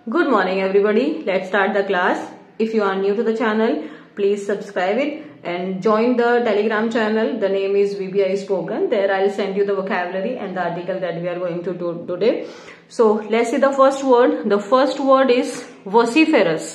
Good morning everybody. Let's start the class. If you are new to the channel, please subscribe it and join the Telegram channel. The name is VBI Spoken. There I'll send you the vocabulary and the article that we are going to do today. So let's see the first word. The first word is vociferous.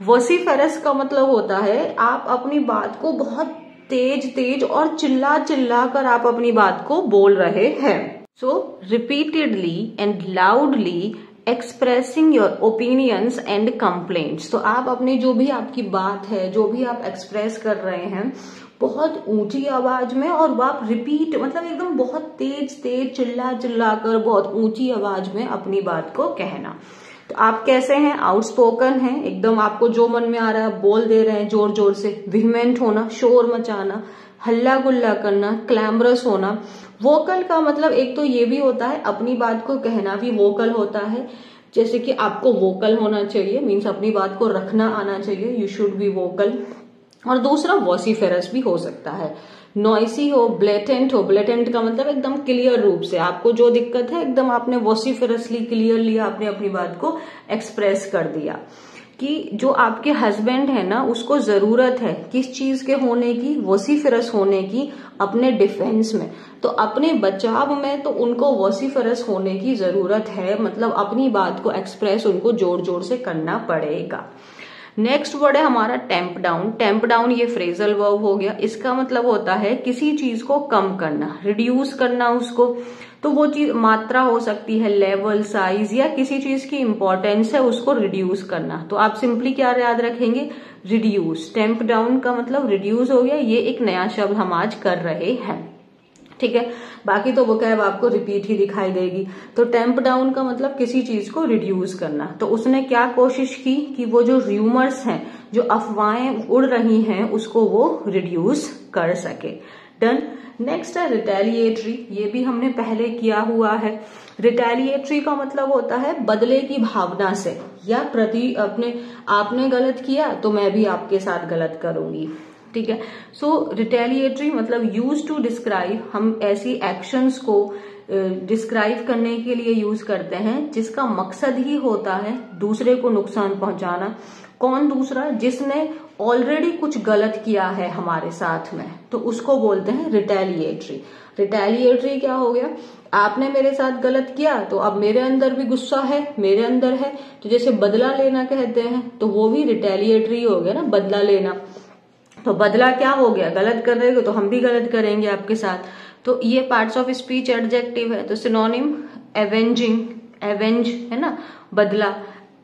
Vociferous का मतलब होता है आप अपनी बात को बहुत तेज और चिल्ला कर आप अपनी बात को बोल रहे हैं. So repeatedly and loudly expressing your opinions and complaints. तो आप अपनी जो भी आपकी बात है, जो भी आप एक्सप्रेस कर रहे हैं, बहुत ऊंची आवाज में और आप रिपीट मतलब एकदम बहुत तेज चिल्ला कर बहुत ऊंची आवाज में अपनी बात को कहना. तो आप कैसे हैं? आउटस्पोकन हैं, एकदम आपको जो मन में आ रहा है बोल दे रहे हैं जोर से. विहमेंट होना, शोर मचाना, हल्ला गुल्ला करना, क्लैमरस होना. वोकल का मतलब एक तो ये भी होता है अपनी बात को कहना भी वोकल होता है. जैसे कि आपको वोकल होना चाहिए, मीन्स अपनी बात को रखना आना चाहिए, यू शुड बी वोकल. और दूसरा वॉसिफेरस भी हो सकता है. नॉइसी हो, ब्लेटेंट हो. ब्लेटेंट का मतलब एकदम क्लियर रूप से आपको जो दिक्कत है एकदम आपने वॉसिफेरसली क्लियरली आपने अपनी बात को एक्सप्रेस कर दिया. कि जो आपके हस्बैंड है ना, उसको जरूरत है किस चीज के होने की? वॉसिफेरस होने की अपने डिफेंस में. तो अपने बचाव में तो उनको वॉसिफेरस होने की जरूरत है, मतलब अपनी बात को एक्सप्रेस उनको जोर से करना पड़ेगा. नेक्स्ट वर्ड है हमारा टेम्प डाउन. टेम्प डाउन ये फ्रेजल वर्ब हो गया. इसका मतलब होता है किसी चीज को कम करना, रिड्यूस करना उसको. तो वो चीज मात्रा हो सकती है, लेवल, साइज, या किसी चीज की इंपॉर्टेंस है उसको रिड्यूस करना. तो आप सिंपली क्या याद रखेंगे? रिड्यूस. टेम्प डाउन का मतलब रिड्यूस हो गया. ये एक नया शब्द हम आज कर रहे हैं, ठीक है. बाकी तो वोकैब आपको रिपीट ही दिखाई देगी. तो टेम्प डाउन का मतलब किसी चीज को रिड्यूस करना. तो उसने क्या कोशिश की कि वो जो र्यूमर्स हैं, जो अफवाहें उड़ रही हैं, उसको वो रिड्यूस कर सके. डन. नेक्स्ट है रिटेलिएटरी. ये भी हमने पहले किया हुआ है. रिटेलिएटरी का मतलब होता है बदले की भावना से, या प्रति आपने गलत किया तो मैं भी आपके साथ गलत करूंगी, ठीक है. सो रिटेलिएटरी मतलब यूज टू डिस्क्राइब. हम ऐसी एक्शंस को डिस्क्राइब करने के लिए यूज करते हैं जिसका मकसद ही होता है दूसरे को नुकसान पहुंचाना. कौन दूसरा? जिसने ऑलरेडी कुछ गलत किया है हमारे साथ में, तो उसको बोलते हैं रिटेलिएटरी. रिटेलिएटरी क्या हो गया? आपने मेरे साथ गलत किया तो अब मेरे अंदर भी गुस्सा है, मेरे अंदर है, तो जैसे बदला लेना कहते हैं, तो वो भी रिटेलिएटरी हो गया ना, बदला लेना. तो बदला क्या हो गया? गलत कर रहे हो तो हम भी गलत करेंगे आपके साथ. तो ये पार्ट्स ऑफ स्पीच एडजेक्टिव है. तो सिनोनिम एवेंजिंग, एवेंज है ना, बदला.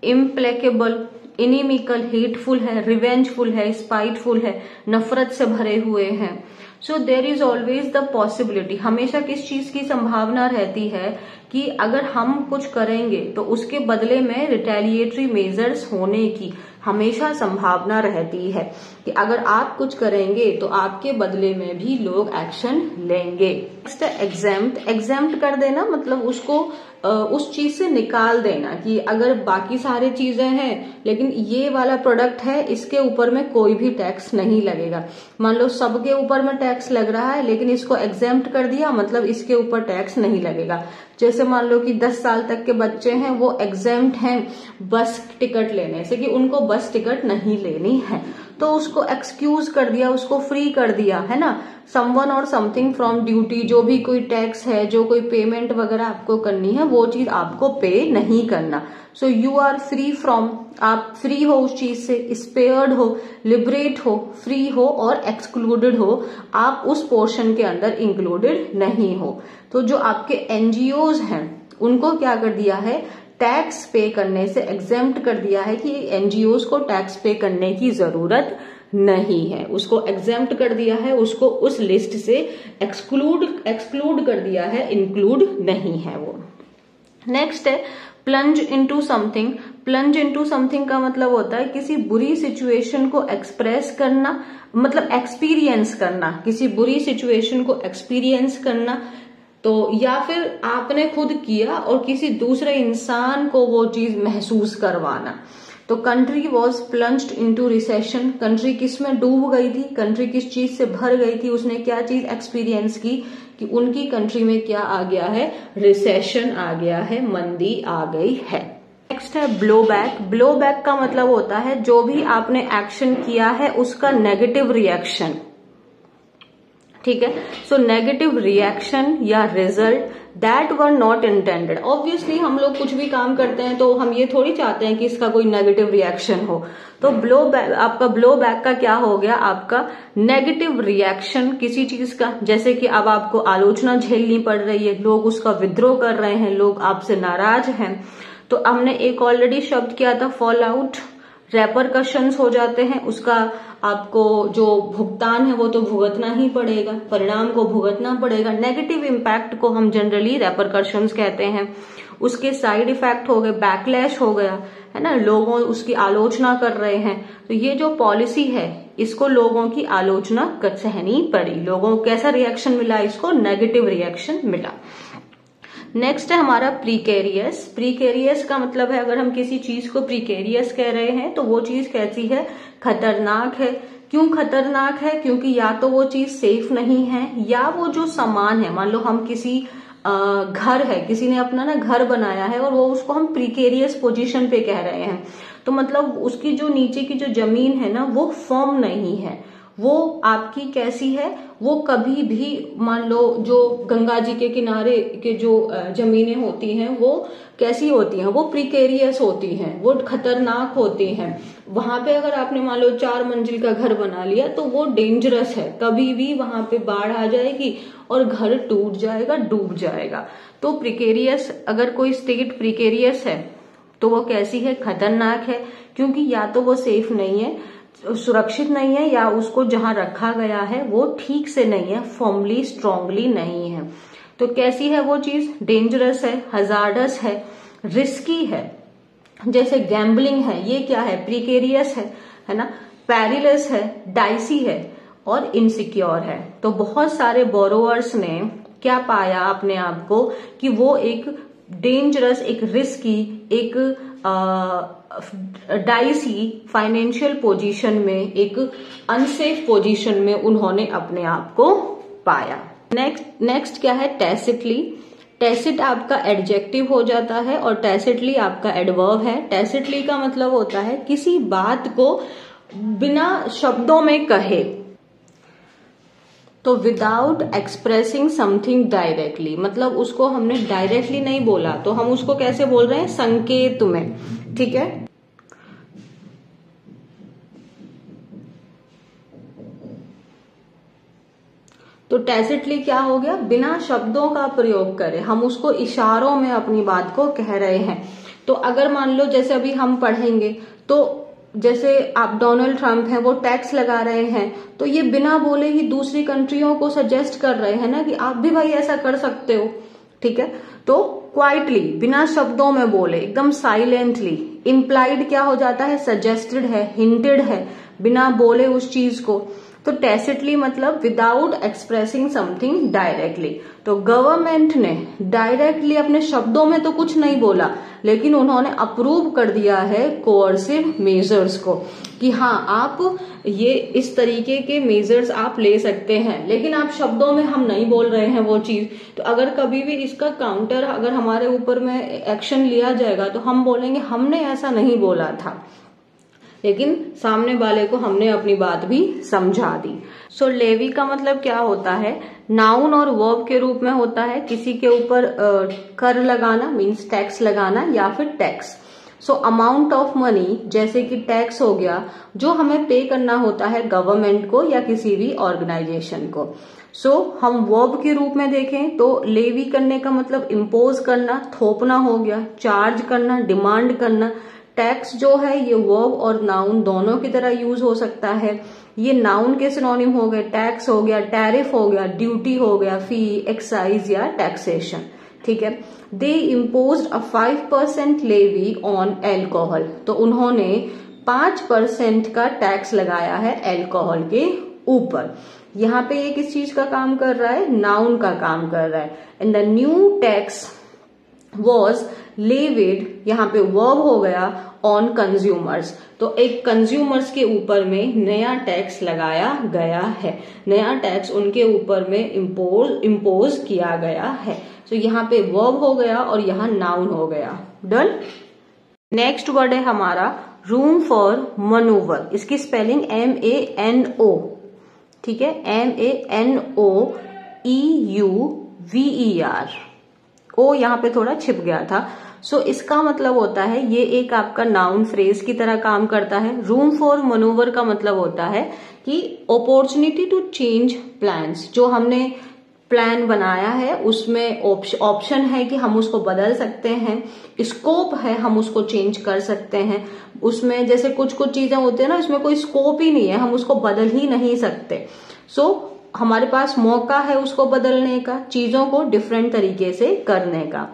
इम्प्लेकेबल, इनिमिकल, हेटफुल है, रिवेंजफुल है, स्पाइटफुल है, नफरत से भरे हुए हैं. So there is always the possibility. हमेशा किस चीज की संभावना रहती है कि अगर हम कुछ करेंगे तो उसके बदले में रिटेलिएटरी मेजर्स होने की हमेशा संभावना रहती है. कि अगर आप कुछ करेंगे तो आपके बदले में भी लोग एक्शन लेंगे. Next exempt. एग्जेम्प्ट कर देना मतलब उसको उस चीज से निकाल देना. कि अगर बाकी सारी चीजें हैं लेकिन ये वाला प्रोडक्ट है, इसके ऊपर में कोई भी टैक्स नहीं लगेगा. मान लो सबके ऊपर में टैक्स लग रहा है लेकिन इसको एग्जेम्प्ट कर दिया, मतलब इसके ऊपर टैक्स नहीं लगेगा. जैसे मान लो कि 10 साल तक के बच्चे हैं, वो एग्जेम्प्ट हैं बस टिकट लेने से, कि उनको बस टिकट नहीं लेनी है, तो उसको एक्सक्यूज कर दिया, उसको फ्री कर दिया, है ना. समवन और समथिंग फ्रॉम ड्यूटी. जो भी कोई टैक्स है, जो कोई पेमेंट वगैरह आपको करनी है, वो चीज आपको पे नहीं करना. So you are free from. आप फ्री हो उस चीज से, स्पेयर्ड हो, लिबरेट हो, फ्री हो और एक्सक्लूडेड हो. आप उस पोर्शन के अंदर इंक्लूडेड नहीं हो. तो जो आपके एनजीओज हैं उनको क्या कर दिया है? टैक्स पे करने से एग्जेम्प्ट कर दिया है कि एनजीओज को टैक्स पे करने की जरूरत नहीं है. उसको एग्जेम्प्ट कर दिया है, उसको उस लिस्ट से एक्सक्लूड कर दिया है, इंक्लूड नहीं है वो. नेक्स्ट है plunge into something. Plunge into something का मतलब होता है किसी बुरी सिचुएशन को एक्सप्रेस करना, मतलब एक्सपीरियंस करना. किसी बुरी सिचुएशन को एक्सपीरियंस करना. तो या फिर आपने खुद किया और किसी दूसरे इंसान को वो चीज महसूस करवाना. तो country was plunged into recession. Country किस में डूब गई थी? कंट्री किस चीज से भर गई थी? उसने क्या चीज एक्सपीरियंस की कि उनकी कंट्री में क्या आ गया है? रिसेशन आ गया है, मंदी आ गई है. नेक्स्ट है ब्लो बैक। ब्लो बैक का मतलब होता है जो भी आपने एक्शन किया है उसका नेगेटिव रिएक्शन, ठीक है। सो नेगेटिव रिएक्शन या result that were not intended. Obviously हम लोग कुछ भी काम करते हैं तो हम ये थोड़ी चाहते हैं कि इसका कोई नेगेटिव रिएक्शन हो। तो ब्लो बैक, आपका ब्लो बैक का क्या हो गया, आपका नेगेटिव रिएक्शन किसी चीज का, जैसे कि अब आपको आलोचना झेलनी पड़ रही है, लोग उसका विद्रोह कर रहे हैं, लोग आपसे नाराज हैं। तो हमने एक ऑलरेडी शब्द किया था फॉल आउट, रेपरकशंस हो जाते हैं, उसका आपको जो भुगतान है वो तो भुगतना ही पड़ेगा, परिणाम को भुगतना पड़ेगा। नेगेटिव इम्पैक्ट को हम जनरली रेपरकशंस कहते हैं। उसके साइड इफेक्ट हो गए, बैकलैश हो गया, है ना, लोगों उसकी आलोचना कर रहे हैं। तो ये जो पॉलिसी है इसको लोगों की आलोचना सहनी पड़ी, लोगों को कैसा रिएक्शन मिला, इसको नेगेटिव रिएक्शन मिला। नेक्स्ट है हमारा प्रीकेरियस। प्रीकेरियस का मतलब है अगर हम किसी चीज को प्रीकेरियस कह रहे हैं तो वो चीज कैसी है, खतरनाक है। क्यों खतरनाक है, क्योंकि या तो वो चीज सेफ नहीं है, या वो जो सामान है, मान लो हम किसी घर है, किसी ने अपना ना घर बनाया है और वो उसको हम प्रीकेरियस पोजीशन पे कह रहे हैं, तो मतलब उसकी जो नीचे की जो जमीन है ना वो फर्म नहीं है, वो आपकी कैसी है, वो कभी भी, मान लो जो गंगा जी के किनारे के जो जमीनें होती हैं वो कैसी होती हैं, वो प्रीकेरियस होती हैं, वो खतरनाक होती हैं। वहां पे अगर आपने मान लो 4 मंजिल का घर बना लिया तो वो डेंजरस है, कभी भी वहां पे बाढ़ आ जाएगी और घर टूट जाएगा, डूब जाएगा। तो प्रीकेरियस, अगर कोई स्टेट प्रीकेरियस है तो वो कैसी है, खतरनाक है, क्योंकि या तो वो सेफ नहीं है, सुरक्षित नहीं है, या उसको जहां रखा गया है वो ठीक से नहीं है, फॉर्मली स्ट्रांगली नहीं है। तो कैसी है वो चीज, डेंजरस है, हजार्डस है, रिस्की है, जैसे गैम्बलिंग है, ये क्या है, प्रीकेरियस है ना, पेरिलस है, डाइसी है और इनसिक्योर है। तो बहुत सारे बोरोवर्स ने क्या पाया अपने आप को कि वो एक डेंजरस, एक रिस्की, एक डाइसी फाइनेंशियल पोजीशन में, एक अनसेफ पोजीशन में उन्होंने अपने आप को पाया। नेक्स्ट क्या है, टैसिटली। टैसिट आपका एडजेक्टिव हो जाता है और टैसिटली आपका एडवर्ब है। टैसिटली का मतलब होता है किसी बात को बिना शब्दों में कहे, तो विदाउट एक्सप्रेसिंग समथिंग डायरेक्टली, मतलब उसको हमने डायरेक्टली नहीं बोला तो हम उसको कैसे बोल रहे हैं, संकेत में, ठीक है। तो टैसिटली क्या हो गया, बिना शब्दों का प्रयोग करें, हम उसको इशारों में अपनी बात को कह रहे हैं। तो अगर मान लो जैसे अभी हम पढ़ेंगे तो जैसे आप डोनाल्ड ट्रंप हैं, वो टैक्स लगा रहे हैं, तो ये बिना बोले ही दूसरी कंट्रियों को सजेस्ट कर रहे हैं ना कि आप भी भाई ऐसा कर सकते हो, ठीक है। तो क्वाइटली, बिना शब्दों में बोले, एकदम साइलेंटली। इम्प्लाइड क्या हो जाता है, सजेस्टेड है, हिंटेड है, बिना बोले उस चीज को। तो टैसिटली मतलब विदाउट एक्सप्रेसिंग समथिंग डायरेक्टली। तो गवर्नमेंट ने डायरेक्टली अपने शब्दों में तो कुछ नहीं बोला, लेकिन उन्होंने अप्रूव कर दिया है कोअर्सिव मेजर्स को कि हाँ आप ये इस तरीके के मेजर्स आप ले सकते हैं, लेकिन आप शब्दों में हम नहीं बोल रहे हैं वो चीज। तो अगर कभी भी इसका काउंटर अगर हमारे ऊपर में एक्शन लिया जाएगा तो हम बोलेंगे हमने ऐसा नहीं बोला था, लेकिन सामने वाले को हमने अपनी बात भी समझा दी। सो लेवी का मतलब क्या होता है, नाउन और वर्ब के रूप में होता है, किसी के ऊपर कर लगाना मीन्स टैक्स लगाना या फिर tax. So amount of money, जैसे कि टैक्स हो गया, जो हमें पे करना होता है गवर्नमेंट को या किसी भी ऑर्गेनाइजेशन को। सो हम वर्ब के रूप में देखें तो लेवी करने का मतलब इम्पोज करना, थोपना हो गया, चार्ज करना, डिमांड करना। टैक्स जो है ये वर्ब और नाउन दोनों की तरह यूज हो सकता है। ये नाउन के सिनोनिम हो गए, टैक्स हो गया, टैरिफ हो गया, ड्यूटी हो गया, फी, एक्साइज या टैक्सेशन, ठीक है। They imposed a 5% levy on alcohol, तो उन्होंने 5% का टैक्स लगाया है एल्कोहल के ऊपर। यहाँ पे ये किस चीज का काम कर रहा है, नाउन का काम कर रहा है। And the new tax was levied, यहाँ पे वर्ब हो गया, ऑन कंज्यूमर्स, तो एक कंज्यूमर्स के ऊपर में नया टैक्स लगाया गया है, नया टैक्स उनके ऊपर में इम्पोज किया गया है। तो यहाँ पे वर्ब हो गया और यहाँ नाउन हो गया। डन। नेक्स्ट वर्ड है हमारा रूम फॉर मनूवर। इसकी स्पेलिंग MANO, ठीक है, MANOEUVER। ओ यहाँ पे थोड़ा छिप गया था। सो इसका मतलब होता है, ये एक आपका नाउन फ्रेज की तरह काम करता है। रूम फॉर मनूवर का मतलब होता है कि अपॉर्चुनिटी टू चेंज प्लान्स। जो हमने प्लान बनाया है उसमें ऑप्शन है कि हम उसको बदल सकते हैं, स्कोप है हम उसको चेंज कर सकते हैं। उसमें जैसे कुछ कुछ चीजें होती है ना, इसमें कोई स्कोप ही नहीं है, हम उसको बदल ही नहीं सकते। सो हमारे पास मौका है उसको बदलने का, चीजों को डिफरेंट तरीके से करने का।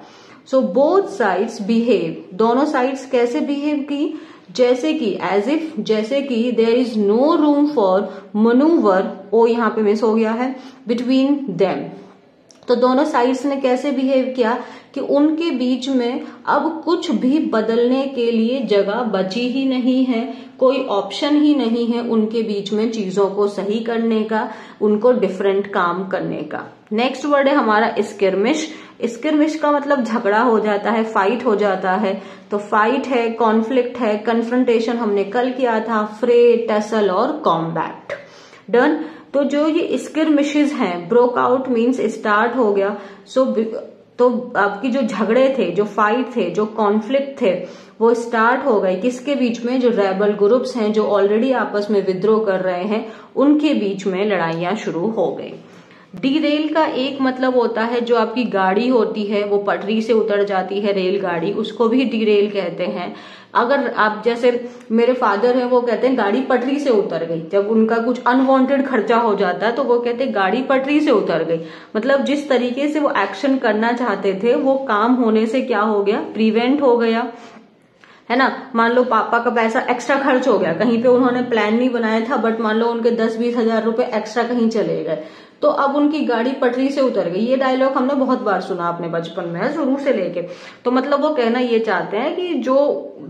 सो बोथ साइड्स बिहेव, दोनों साइड्स कैसे बिहेव की, जैसे कि एज इफ, जैसे कि there is no room for manoeuvre, ओ यहाँ पे मिस हो गया है, बिटवीन देम। तो दोनों साइड्स ने कैसे बिहेव किया कि उनके बीच में अब कुछ भी बदलने के लिए जगह बची ही नहीं है, कोई ऑप्शन ही नहीं है उनके बीच में चीजों को सही करने का, उनको डिफरेंट काम करने का। नेक्स्ट वर्ड है हमारा स्किर्मिश। स्किर्मिश का मतलब झगड़ा हो जाता है, फाइट हो जाता है। तो फाइट है, कॉन्फ्लिक्ट है, कन्फ्रंटेशन हमने कल किया था, फ्रे, टसल और कॉम्बैट। डन। तो जो ये स्किर्मिशेस हैं, ब्रोक आउट मीन्स स्टार्ट हो गया। तो आपकी जो झगड़े थे, जो फाइट थे, जो कॉन्फ्लिक्ट थे, वो स्टार्ट हो गए किसके बीच में, जो रेबल ग्रुप्स हैं, जो ऑलरेडी आपस में विद्रोह कर रहे हैं, उनके बीच में लड़ाइयां शुरू हो गई। डीरेल का एक मतलब होता है जो आपकी गाड़ी होती है वो पटरी से उतर जाती है, रेलगाड़ी, उसको भी डीरेल कहते हैं। अगर आप जैसे मेरे फादर हैं, वो कहते हैं गाड़ी पटरी से उतर गई। जब उनका कुछ अनवांटेड खर्चा हो जाता है तो वो कहते हैं गाड़ी पटरी से उतर गई। मतलब जिस तरीके से वो एक्शन करना चाहते थे वो काम होने से क्या हो गया, प्रिवेंट हो गया, है ना। मान लो पापा का पैसा एक्स्ट्रा खर्च हो गया, कहीं पे उन्होंने प्लान नहीं बनाया था, बट मान लो उनके 10-20 हजार रुपए एक्स्ट्रा कहीं चले गए, तो अब उनकी गाड़ी पटरी से उतर गई। ये डायलॉग हमने बहुत बार सुना अपने बचपन में, शुरू से लेके। तो मतलब वो कहना ये चाहते हैं कि जो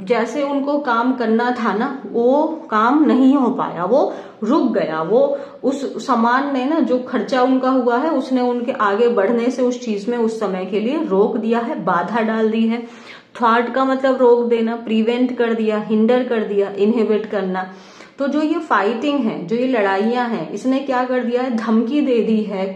जैसे उनको काम करना था ना, वो काम नहीं हो पाया, वो रुक गया, वो उस सामान ने ना, जो खर्चा उनका हुआ है उसने उनके आगे बढ़ने से उस चीज में उस समय के लिए रोक दिया है, बाधा डाल दी है। थ्वार्ट का मतलब रोक देना, प्रिवेंट कर दिया, हिंडर कर दिया, इनहिबिट करना। तो जो ये फाइटिंग है, जो ये लड़ाइयां हैं, इसने क्या कर दिया है, धमकी दे दी है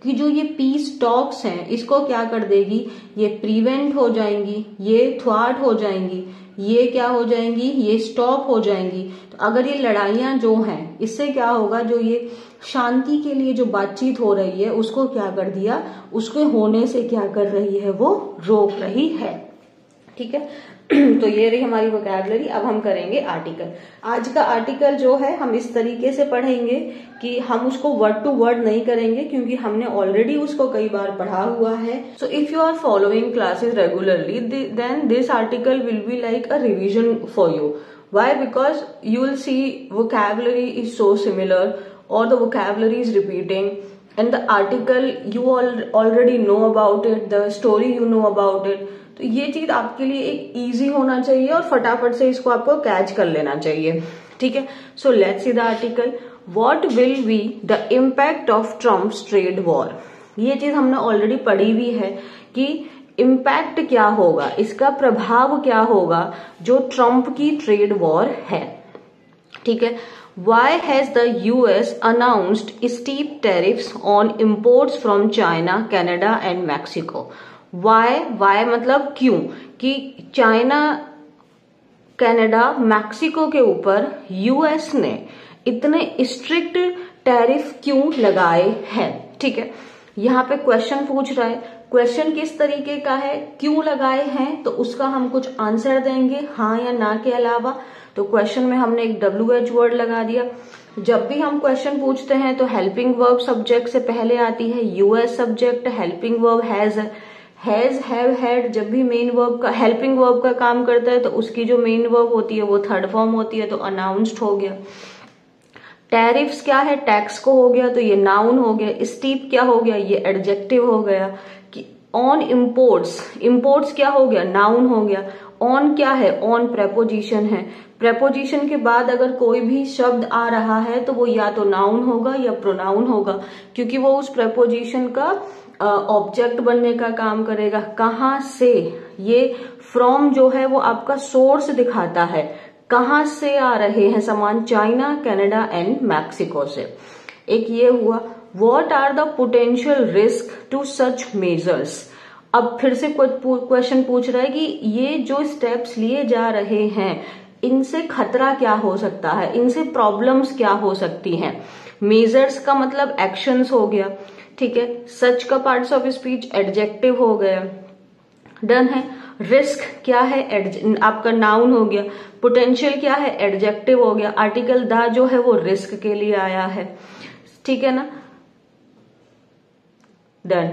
कि जो ये पीस टॉक्स हैं इसको क्या कर देगी, ये प्रिवेंट हो जाएंगी, ये थ्वार्ट हो जाएंगी, ये क्या हो जाएंगी, ये स्टॉप हो जाएंगी। तो अगर ये लड़ाइयां जो हैं, इससे क्या होगा, जो ये शांति के लिए जो बातचीत हो रही है उसको क्या कर दिया, उसके होने से क्या कर रही है, वो रोक रही है। ठीक है। तो ये रही हमारी वोकैबुलरी। अब हम करेंगे आर्टिकल। आज का आर्टिकल जो है हम इस तरीके से पढ़ेंगे कि हम उसको वर्ड टू वर्ड नहीं करेंगे, क्योंकि हमने ऑलरेडी उसको कई बार पढ़ा हुआ है। So if you are following classes regularly, then this article will be like a revision for you. Why? Because you will see vocabulary is so similar, or the vocabulary is repeating, and the article you already know about it, the story you know about it. तो ये चीज आपके लिए एक easy होना चाहिए और फटाफट से इसको आपको कैच कर लेना चाहिए। ठीक है। So let's see the article. What will be the impact of Trump's trade war. ये चीज हमने ऑलरेडी पढ़ी हुई है कि इम्पैक्ट क्या होगा, इसका प्रभाव क्या होगा जो ट्रम्प की ट्रेड वॉर है। ठीक है। Why has the US announced steep tariffs on imports from China, Canada and Mexico? Why मतलब क्यों, कि चाइना, कनाडा, मैक्सिको के ऊपर यूएस ने इतने स्ट्रिक्ट टैरिफ क्यों लगाए हैं। ठीक है। यहाँ पे क्वेश्चन पूछ रहा है, क्वेश्चन किस तरीके का है, क्यों लगाए हैं, तो उसका हम कुछ आंसर देंगे हाँ या ना के अलावा। तो क्वेश्चन में हमने एक WH वर्ड लगा दिया। जब भी हम क्वेश्चन पूछते हैं तो हेल्पिंग वर्ब सब्जेक्ट से पहले आती है, US subject, helping verb has, have, had. जब भी मेन वर्ब का, हेल्पिंग वर्ब का काम करता है तो उसकी जो मेन वर्ब होती है वो थर्ड फॉर्म होती है, तो अनाउंस्ड हो गया। टैरिफ्स क्या है, टैक्स को हो गया, तो ये नाउन हो गया। स्टीप क्या हो गया, ये एडजेक्टिव हो गया। कि ऑन इम्पोर्ट्स, इम्पोर्ट्स क्या हो गया, नाउन हो गया। ऑन क्या है, ऑन प्रेपोजिशन है। प्रेपोजिशन के बाद अगर कोई भी शब्द आ रहा है तो वो या तो नाउन होगा या प्रोनाउन होगा, क्योंकि वो उस प्रेपोजिशन का ऑब्जेक्ट बनने का काम करेगा। कहाँ से, ये फ्रॉम जो है वो आपका सोर्स दिखाता है, कहां से आ रहे हैं सामान, चाइना, कनाडा एंड मैक्सिको से। एक ये हुआ। What are the potential risk to such measures. अब फिर से क्वेश्चन पूछ रहा है कि ये जो स्टेप्स लिए जा रहे हैं इनसे खतरा क्या हो सकता है, इनसे प्रॉब्लम्स क्या हो सकती हैं। मेजर्स का मतलब एक्शंस हो गया, ठीक है। सच का पार्ट्स ऑफ स्पीच एडजेक्टिव हो गया, डन है। रिस्क क्या है, आपका नाउन हो गया। पोटेंशियल क्या है, एडजेक्टिव हो गया। आर्टिकल द जो है वो रिस्क के लिए आया है, ठीक है ना, डन।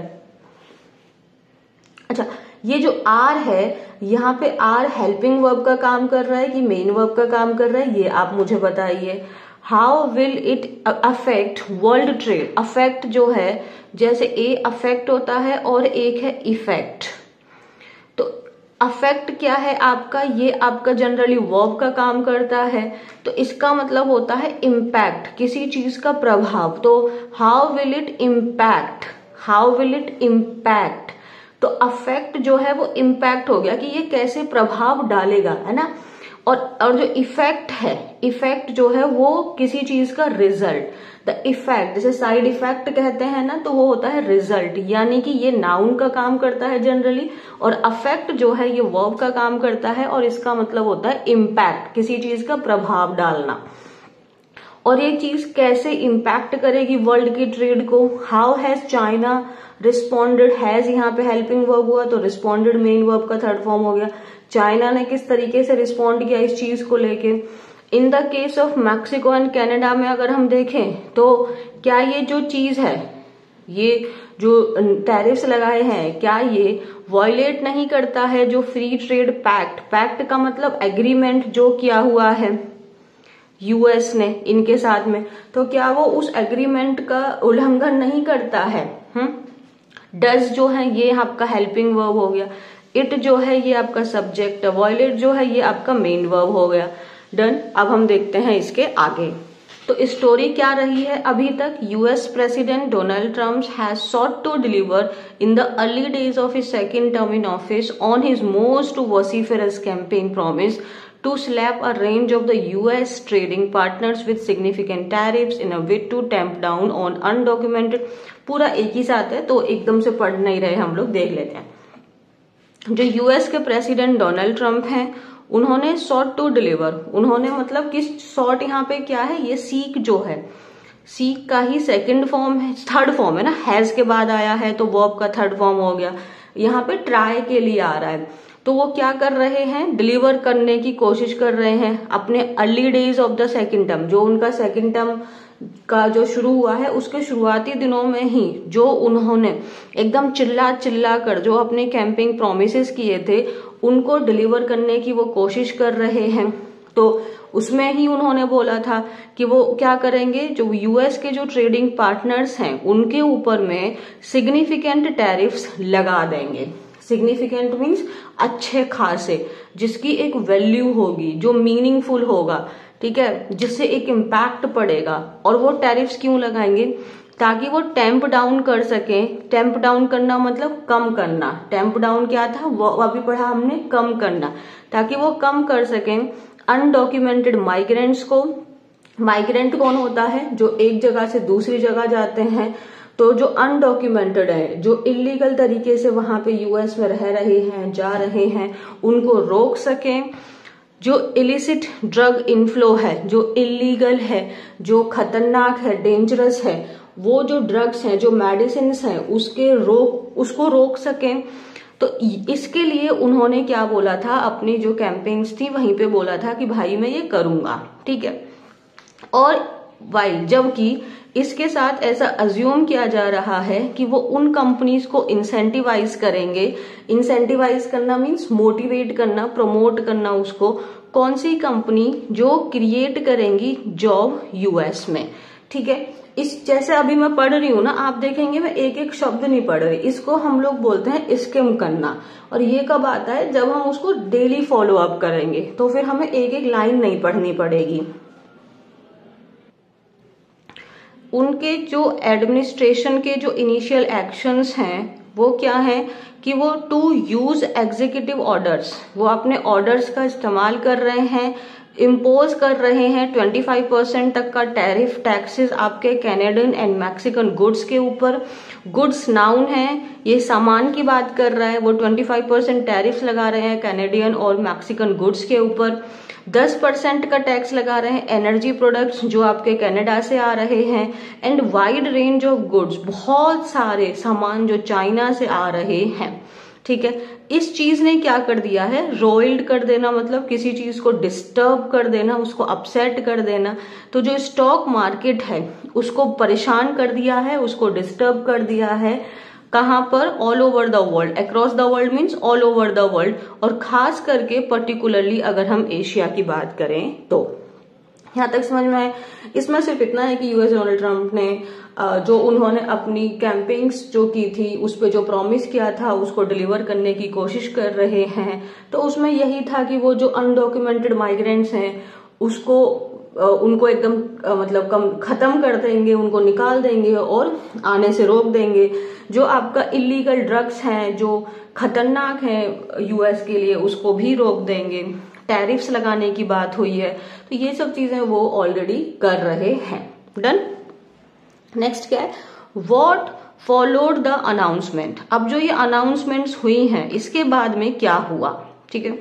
अच्छा, ये जो आर है यहाँ पे आर हेल्पिंग वर्ब का काम कर रहा है कि मेन वर्ब का काम कर रहा है, ये आप मुझे बताइए। How will it affect world trade. Affect जो है जैसे ए अफेक्ट होता है और एक है इफेक्ट, तो अफेक्ट क्या है आपका, ये आपका जनरली वर्ब का काम करता है, तो इसका मतलब होता है इम्पैक्ट, किसी चीज का प्रभाव। तो how will it impact, how will it impact, तो अफेक्ट जो है वो इम्पैक्ट हो गया कि ये कैसे प्रभाव डालेगा, है ना। और जो इफेक्ट है, इफेक्ट जो है वो किसी चीज का रिजल्ट, द इफेक्ट, जैसे साइड इफेक्ट कहते हैं ना, तो वो होता है रिजल्ट, यानी कि ये नाउन का काम करता है जनरली, और अफेक्ट जो है ये वर्ब का काम करता है, और इसका मतलब होता है इम्पैक्ट, किसी चीज का प्रभाव डालना। और ये चीज कैसे इम्पैक्ट करेगी वर्ल्ड की ट्रेड को। How has China responded, has यहाँ पे हेल्पिंग वर्ब हुआ तो रिस्पॉन्डेड मेन वर्ब का थर्ड फॉर्म हो गया। चाइना ने किस तरीके से रिस्पॉन्ड किया इस चीज को लेके। In the case of Mexico and Canada में अगर हम देखें तो क्या ये जो चीज है, ये जो टैरिफ्स लगाए हैं, क्या ये वायलेट नहीं करता है जो फ्री ट्रेड पैक्ट, पैक्ट का मतलब एग्रीमेंट जो किया हुआ है यूएस ने इनके साथ में, तो क्या वो उस एग्रीमेंट का उल्लंघन नहीं करता है। डज जो है ये आपका हेल्पिंग वर्ब हो गया, इट जो है ये आपका सब्जेक्ट, वायलेट जो है ये आपका मेन वर्ब हो गया, डन। अब हम देखते हैं इसके आगे। तो स्टोरी क्या रही है अभी तक। US president Donald Trump has sought to deliver in the early days of his second term in office on his most vociferous campaign promise to slap a range of the US trading partners with significant tariffs in a bid to tamp down on undocumented। पूरा एक ही साथ है तो एकदम से पढ़ नहीं रहे हम लोग, देख लेते हैं। जो यूएस के प्रेसिडेंट डोनाल्ड ट्रंप हैं उन्होंने sought to deliver, उन्होंने मतलब किस sought यहाँ पे क्या है, ये सीक जो है, सीक का ही सेकंड फॉर्म है, थर्ड फॉर्म है ना, हैज के बाद आया है तो वर्ब का थर्ड फॉर्म हो गया। यहाँ पे ट्राई के लिए आ रहा है, तो वो क्या कर रहे हैं, डिलीवर करने की कोशिश कर रहे हैं अपने early days of the second term, जो उनका सेकंड टर्म का जो शुरू हुआ है उसके शुरुआती दिनों में ही जो उन्होंने एकदम चिल्ला चिल्ला कर जो अपने कैंपिंग प्रोमिसेस किए थे उनको डिलीवर करने की वो कोशिश कर रहे हैं। तो उसमें ही उन्होंने बोला था कि वो क्या करेंगे, जो यूएस के जो ट्रेडिंग पार्टनर्स हैं उनके ऊपर में सिग्निफिकेंट टैरिफ्स लगा देंगे। सिग्निफिकेंट मीन्स अच्छे खासे, जिसकी एक वैल्यू होगी, जो मीनिंगफुल होगा, ठीक है, जिससे एक इम्पैक्ट पड़ेगा। और वो टैरिफ्स क्यों लगाएंगे, ताकि वो टेम्प डाउन कर सकें। टेम्प डाउन करना मतलब कम करना, टेम्प डाउन क्या था वो अभी पढ़ा हमने, कम करना, ताकि वो कम कर सकें अनडॉक्यूमेंटेड माइग्रेंट्स को। माइग्रेंट कौन होता है, जो एक जगह से दूसरी जगह जाते हैं। तो जो अनडॉक्यूमेंटेड है, जो इलीगल तरीके से वहां पे यूएस में रह रहे हैं, जा रहे हैं, उनको रोक सकें। जो इलिसिट ड्रग इनफ्लो है, जो इलीगल है, जो खतरनाक है, डेंजरस है, वो जो ड्रग्स हैं, जो मेडिसिन हैं, उसको रोक सकें। तो इसके लिए उन्होंने क्या बोला था, अपनी जो कैंपेन्स थी वहीं पे बोला था कि भाई मैं ये करूंगा, ठीक है। और वाइल जबकि इसके साथ ऐसा अज्यूम किया जा रहा है कि वो उन कंपनीज को इंसेंटिवाइज करेंगे। इंसेंटिवाइज करना मीन्स मोटिवेट करना, प्रमोट करना उसको। कौन सी कंपनी, जो क्रिएट करेंगी जॉब यूएस में, ठीक है। इस जैसे अभी मैं पढ़ रही हूं ना, आप देखेंगे मैं एक एक शब्द नहीं पढ़ रही, इसको हम लोग बोलते हैं स्किम करना। और ये कब आता है, जब हम उसको डेली फॉलो अप करेंगे, तो फिर हमें एक एक लाइन नहीं पढ़नी पड़ेगी। उनके जो एडमिनिस्ट्रेशन के जो इनिशियल एक्शंस हैं वो क्या है कि वो टू यूज एग्जीक्यूटिव ऑर्डर्स, वो अपने ऑर्डर्स का इस्तेमाल कर रहे हैं, इम्पोज कर रहे हैं 25% तक का टैरिफ टैक्सेस आपके कैनेडियन एंड मैक्सिकन गुड्स के ऊपर। गुड्स नाउन है, ये सामान की बात कर रहा है, वो 25% टैरिफ लगा रहे हैं कैनेडियन और मैक्सिकन गुड्स के ऊपर। 10% का टैक्स लगा रहे हैं एनर्जी प्रोडक्ट्स जो आपके कनाडा से आ रहे हैं, and wide range of goods, बहुत सारे सामान जो चाइना से आ रहे हैं। ठीक है, इस चीज ने क्या कर दिया है, रोइल्ड कर देना, मतलब किसी चीज को डिस्टर्ब कर देना, उसको अपसेट कर देना। तो जो स्टॉक मार्केट है उसको परेशान कर दिया है, उसको डिस्टर्ब कर दिया है। कहां पर? All over the world, across the world means all over the world, और खास करके पर्टिकुलरली अगर हम एशिया की बात करें तो। यहां तक समझ में आए? इसमें सिर्फ इतना है कि यूएस डोनाल्ड ट्रंप ने जो उन्होंने अपनी कैंपेन्स जो की थी उस पर जो प्रॉमिस किया था उसको डिलीवर करने की कोशिश कर रहे हैं। तो उसमें यही था कि वो जो अनडॉक्यूमेंटेड माइग्रेंट्स हैं उसको उनको एकदम मतलब खत्म कर देंगे, उनको निकाल देंगे और आने से रोक देंगे। जो आपका इलीगल ड्रग्स हैं जो खतरनाक हैं यूएस के लिए उसको भी रोक देंगे। टैरिफ्स लगाने की बात हुई है, तो ये सब चीजें वो ऑलरेडी कर रहे हैं। डन। नेक्स्ट क्या है? What followed the announcement. अब जो ये अनाउंसमेंट्स हुई हैं इसके बाद में क्या हुआ? ठीक है,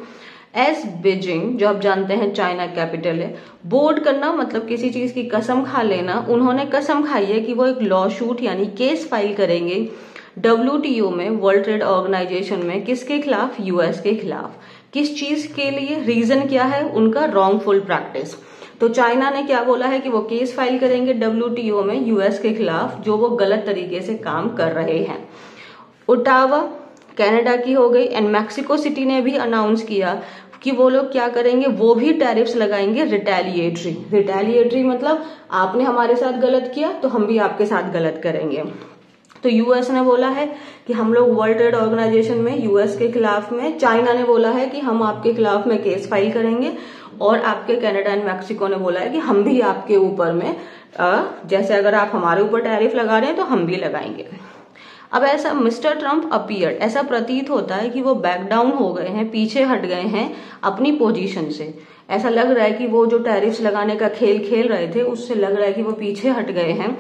एस बीजिंग, जो आप जानते हैं चाइना कैपिटल है, बोर्ड करना मतलब किसी चीज की कसम खा लेना। उन्होंने कसम खाई है कि वो एक लॉ शूट यानी केस फाइल करेंगे WTO में, वर्ल्ड ट्रेड ऑर्गेनाइजेशन में। किसके खिलाफ? यूएस के खिलाफ। किस चीज के लिए? रीजन क्या है उनका? Wrongful practice. तो चाइना ने क्या बोला है कि वो केस फाइल करेंगे WTO में यूएस के खिलाफ जो वो गलत तरीके से काम कर रहे हैं। ओटावा कनाडा की हो गई, एंड मैक्सिको सिटी ने भी अनाउंस किया कि वो लोग क्या करेंगे, वो भी टैरिफ्स लगाएंगे रिटेलिएटरी। रिटेलिएटरी मतलब आपने हमारे साथ गलत किया तो हम भी आपके साथ गलत करेंगे। तो यूएस ने बोला है कि हम लोग वर्ल्ड ट्रेड ऑर्गेनाइजेशन में यूएस के खिलाफ में, चाइना ने बोला है कि हम आपके खिलाफ में केस फाइल करेंगे, और आपके कनाडा एंड मैक्सिको ने बोला है कि हम भी आपके ऊपर में जैसे अगर आप हमारे ऊपर टैरिफ लगा रहे हैं तो हम भी लगाएंगे। अब ऐसा मिस्टर ट्रंप अपीयर्ड, ऐसा प्रतीत होता है कि वो बैक डाउन हो गए हैं, पीछे हट गए हैं अपनी पोजीशन से। ऐसा लग रहा है कि वो जो टैरिफ्स लगाने का खेल खेल रहे थे उससे लग रहा है कि वो पीछे हट गए हैं।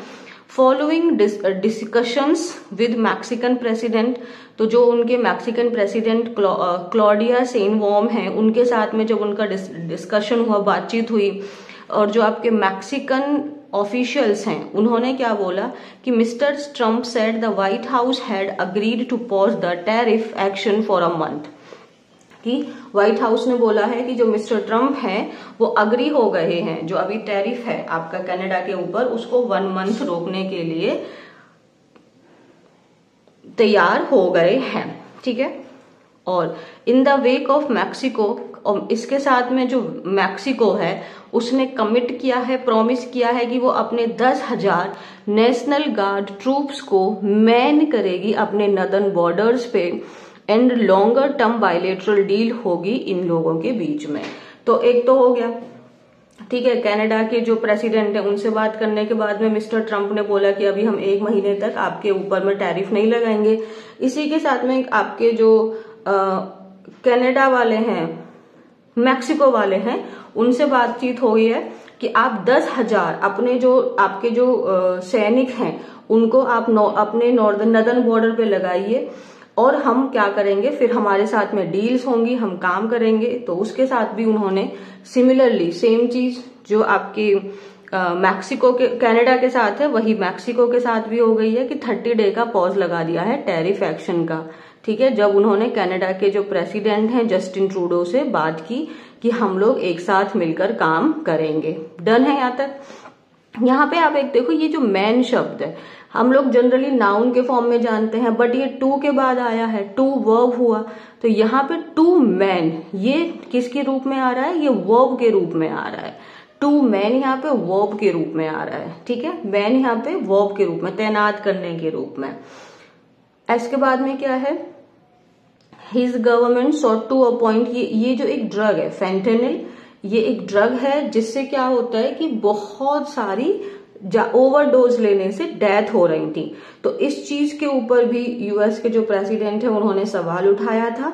Following discussions with Mexican president, तो जो उनके मैक्सिकन प्रेसिडेंट क्लॉडिया शेइनबाउम हैं उनके साथ में जब उनका डिस्कशन हुआ, बातचीत हुई, और जो आपके मैक्सिकन ऑफिशियल्स हैं उन्होंने क्या बोला कि mister Trump said the White House had agreed to pause the tariff action for a month, कि व्हाइट हाउस ने बोला है कि जो मिस्टर ट्रंप हैं वो अग्री हो गए हैं, जो अभी टैरिफ है आपका कनाडा के ऊपर उसको 1 मंथ रोकने के लिए तैयार हो गए हैं। ठीक है, और in the wake of Mexico, और इसके साथ में जो मैक्सिको है उसने कमिट किया है, प्रॉमिस किया है कि वो अपने 10,000 नेशनल गार्ड ट्रूप्स को मैन करेगी अपने नदर्न बॉर्डर्स पे, and longer term bilateral deal होगी इन लोगों के बीच में। तो एक तो हो गया, ठीक है, कनाडा के जो प्रेसिडेंट है उनसे बात करने के बाद में मिस्टर ट्रंप ने बोला कि अभी हम 1 महीने तक आपके ऊपर में टैरिफ नहीं लगाएंगे। इसी के साथ में आपके जो कनाडा वाले हैं, मैक्सिको वाले हैं, उनसे बातचीत हो गई है कि आप 10,000 अपने जो आपके जो सैनिक हैं उनको आप अपने नदर्न बॉर्डर पे लगाइए, और हम क्या करेंगे फिर हमारे साथ में डील्स होंगी, हम काम करेंगे। तो उसके साथ भी उन्होंने सिमिलरली सेम चीज जो आपके मैक्सिको के कनाडा के साथ है वही मैक्सिको के साथ भी हो गई है कि 30 डे का पॉज लगा दिया है टैरिफ एक्शन का। ठीक है, जब उन्होंने कनाडा के जो प्रेसिडेंट हैं जस्टिन ट्रूडो से बात की कि हम लोग एक साथ मिलकर काम करेंगे। डन है यहाँ तक? यहाँ पे आप एक देखो, ये जो मैन शब्द है हम लोग जनरली नाउन के फॉर्म में जानते हैं, बट ये टू के बाद आया है, टू वर्ब हुआ, तो यहाँ पे टू मैन ये किसके रूप में आ रहा है? ये वर्ब के रूप में आ रहा है। टू मैन यहाँ पे वर्ब के रूप में आ रहा है। ठीक है, मैन यहाँ पे वर्ब के रूप में, तैनात करने के रूप में। इसके बाद में क्या है? His government sought to appoint, ये जो एक ड्रग है फेंटेनिल, ये एक ड्रग है जिससे क्या होता है कि बहुत सारी ओवरडोज लेने से डेथ हो रही थी। तो इस चीज के ऊपर भी यूएस के जो प्रेसिडेंट है उन्होंने सवाल उठाया था,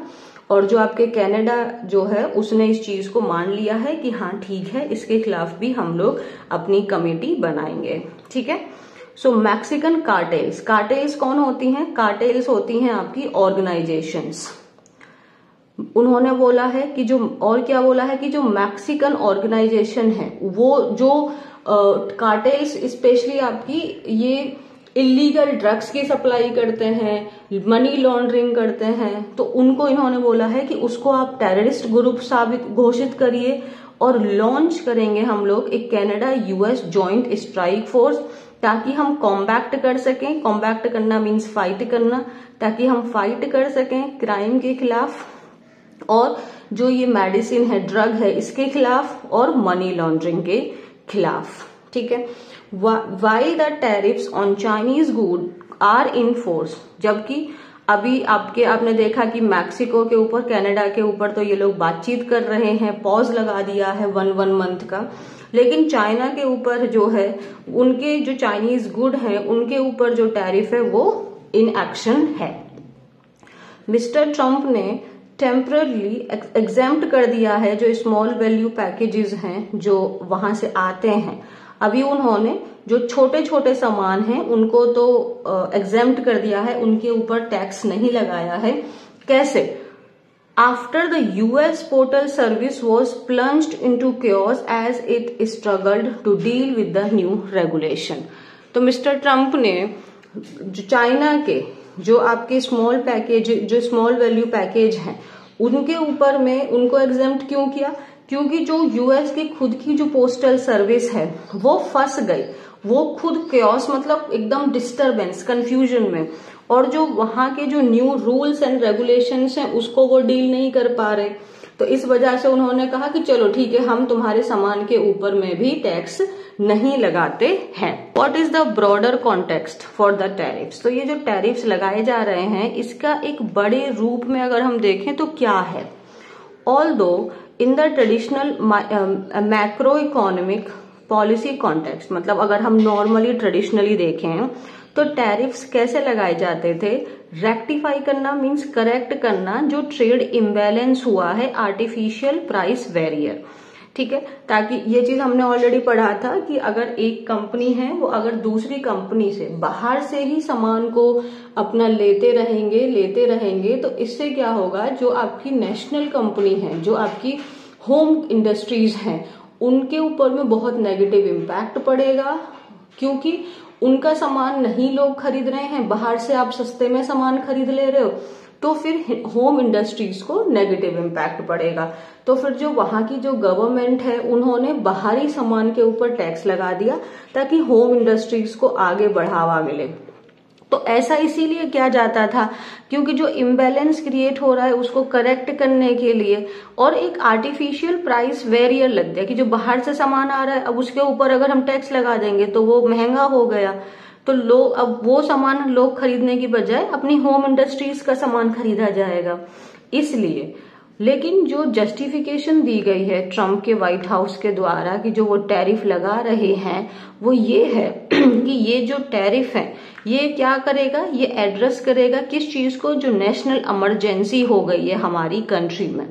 और जो आपके कनाडा जो है उसने इस चीज को मान लिया है कि हाँ ठीक है, इसके खिलाफ भी हम लोग अपनी कमेटी बनाएंगे। ठीक है। सो मैक्सिकन कार्टेल्स, कार्टेल्स कौन होती हैं? कार्टेल्स होती हैं आपकी ऑर्गेनाइजेशंस। उन्होंने बोला है कि जो, और क्या बोला है कि जो मैक्सिकन ऑर्गेनाइजेशन है वो जो कार्टेल्स स्पेशली आपकी ये इलीगल ड्रग्स की सप्लाई करते हैं, मनी लॉन्ड्रिंग करते हैं, तो उनको इन्होंने बोला है कि उसको आप टेररिस्ट ग्रुप साबित घोषित करिए, और लॉन्च करेंगे हम लोग एक Canada US joint strike force, ताकि हम कॉम्बैक्ट कर सकें। कॉम्बैक्ट करना मीन्स फाइट करना, ताकि हम फाइट कर सकें क्राइम के खिलाफ, और जो ये मेडिसिन है, ड्रग है, इसके खिलाफ, और मनी लॉन्ड्रिंग के खिलाफ। ठीक है। While the tariffs on Chinese goods are in force, जबकि अभी आपने देखा कि मैक्सिको के ऊपर, कनाडा के ऊपर तो ये लोग बातचीत कर रहे हैं, पॉज लगा दिया है वन मंथ का, लेकिन चाइना के ऊपर जो है, उनके जो चाइनीज गुड है उनके ऊपर जो टैरिफ है वो इन एक्शन है। मिस्टर ट्रंप ने टेम्परली एग्जेम्प्ट कर दिया है जो स्मॉल वैल्यू पैकेजेस हैं जो वहां से आते हैं। अभी उन्होंने जो छोटे छोटे सामान हैं उनको तो एग्जेम्प्ट कर दिया है, उनके ऊपर टैक्स नहीं लगाया है। कैसे? After the US portal service was plunged into chaos as it struggled to deal with the new regulation। तो मिस्टर ट्रंप ने जो चाइना के जो आपके स्मॉल पैकेज, जो स्मॉल वैल्यू पैकेज हैं, उनके ऊपर में उनको एग्जेम्प्ट क्यों किया? क्योंकि जो यूएस की खुद की जो पोस्टल सर्विस है वो फंस गई, वो खुद chaos मतलब एकदम डिस्टरबेंस, कंफ्यूजन में, और जो वहां के जो न्यू रूल्स एंड रेगुलेशंस हैं उसको वो डील नहीं कर पा रहे। तो इस वजह से उन्होंने कहा कि चलो ठीक है, हम तुम्हारे सामान के ऊपर में भी टैक्स नहीं लगाते हैं। What is the broader context for the tariffs? तो ये जो टैरिफ्स लगाए जा रहे हैं इसका एक बड़े रूप में अगर हम देखें तो क्या है? Although in the traditional macro economic policy context, मतलब अगर हम नॉर्मली ट्रेडिशनली देखें तो टैरिफ्स कैसे लगाए जाते थे? रेक्टिफाई करना मींस करेक्ट करना जो ट्रेड इम्बैलेंस हुआ है, आर्टिफिशियल प्राइस बैरियर। ठीक है, ताकि ये चीज हमने ऑलरेडी पढ़ा था कि अगर एक कंपनी है वो अगर दूसरी कंपनी से बाहर से ही सामान को अपना लेते रहेंगे तो इससे क्या होगा, जो आपकी नेशनल कंपनी है, जो आपकी होम इंडस्ट्रीज हैं, उनके ऊपर में बहुत नेगेटिव इम्पैक्ट पड़ेगा, क्योंकि उनका सामान नहीं लोग खरीद रहे हैं, बाहर से आप सस्ते में सामान खरीद ले रहे हो, तो फिर होम इंडस्ट्रीज को नेगेटिव इम्पैक्ट पड़ेगा। तो फिर जो वहां की जो गवर्नमेंट है उन्होंने बाहरी सामान के ऊपर टैक्स लगा दिया ताकि होम इंडस्ट्रीज को आगे बढ़ावा मिले। तो ऐसा इसीलिए किया जाता था क्योंकि जो इम्बैलेंस क्रिएट हो रहा है उसको करेक्ट करने के लिए, और एक आर्टिफिशियल प्राइस वेरियर लग गया कि जो बाहर से सामान आ रहा है अब उसके ऊपर अगर हम टैक्स लगा देंगे तो वो महंगा हो गया, तो लोग अब वो सामान लोग खरीदने की बजाय अपनी होम इंडस्ट्रीज का सामान खरीदा जाएगा, इसलिए। लेकिन जो जस्टिफिकेशन दी गई है ट्रम्प के व्हाइट हाउस के द्वारा कि जो वो टैरिफ लगा रहे हैं वो ये है कि ये जो टैरिफ है ये क्या करेगा, ये एड्रेस करेगा किस चीज को, जो नेशनल इमरजेंसी हो गई है हमारी कंट्री में।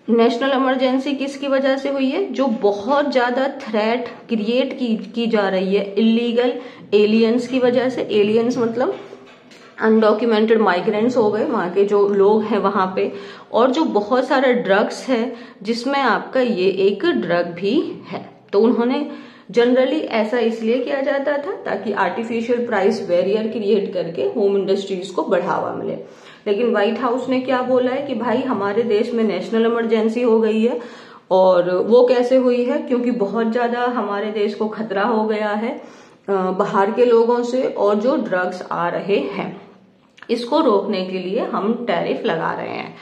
नेशनल इमरजेंसी किसकी वजह से हुई है? जो बहुत ज्यादा थ्रेट क्रिएट की जा रही है इलीगल एलियंस की वजह से। एलियंस मतलब अनडॉक्यूमेंटेड माइग्रेंट्स हो गए, वहां के जो लोग हैं वहां पे, और जो बहुत सारे ड्रग्स है जिसमें आपका ये एक ड्रग भी है। तो उन्होंने जनरली ऐसा इसलिए किया जाता था ताकि आर्टिफिशियल प्राइस बैरियर क्रिएट करके होम इंडस्ट्रीज को बढ़ावा मिले। लेकिन व्हाइट हाउस ने क्या बोला है कि भाई हमारे देश में नेशनल इमरजेंसी हो गई है, और वो कैसे हुई है, क्योंकि बहुत ज्यादा हमारे देश को खतरा हो गया है बाहर के लोगों से, और जो ड्रग्स आ रहे हैं इसको रोकने के लिए हम टैरिफ लगा रहे हैं।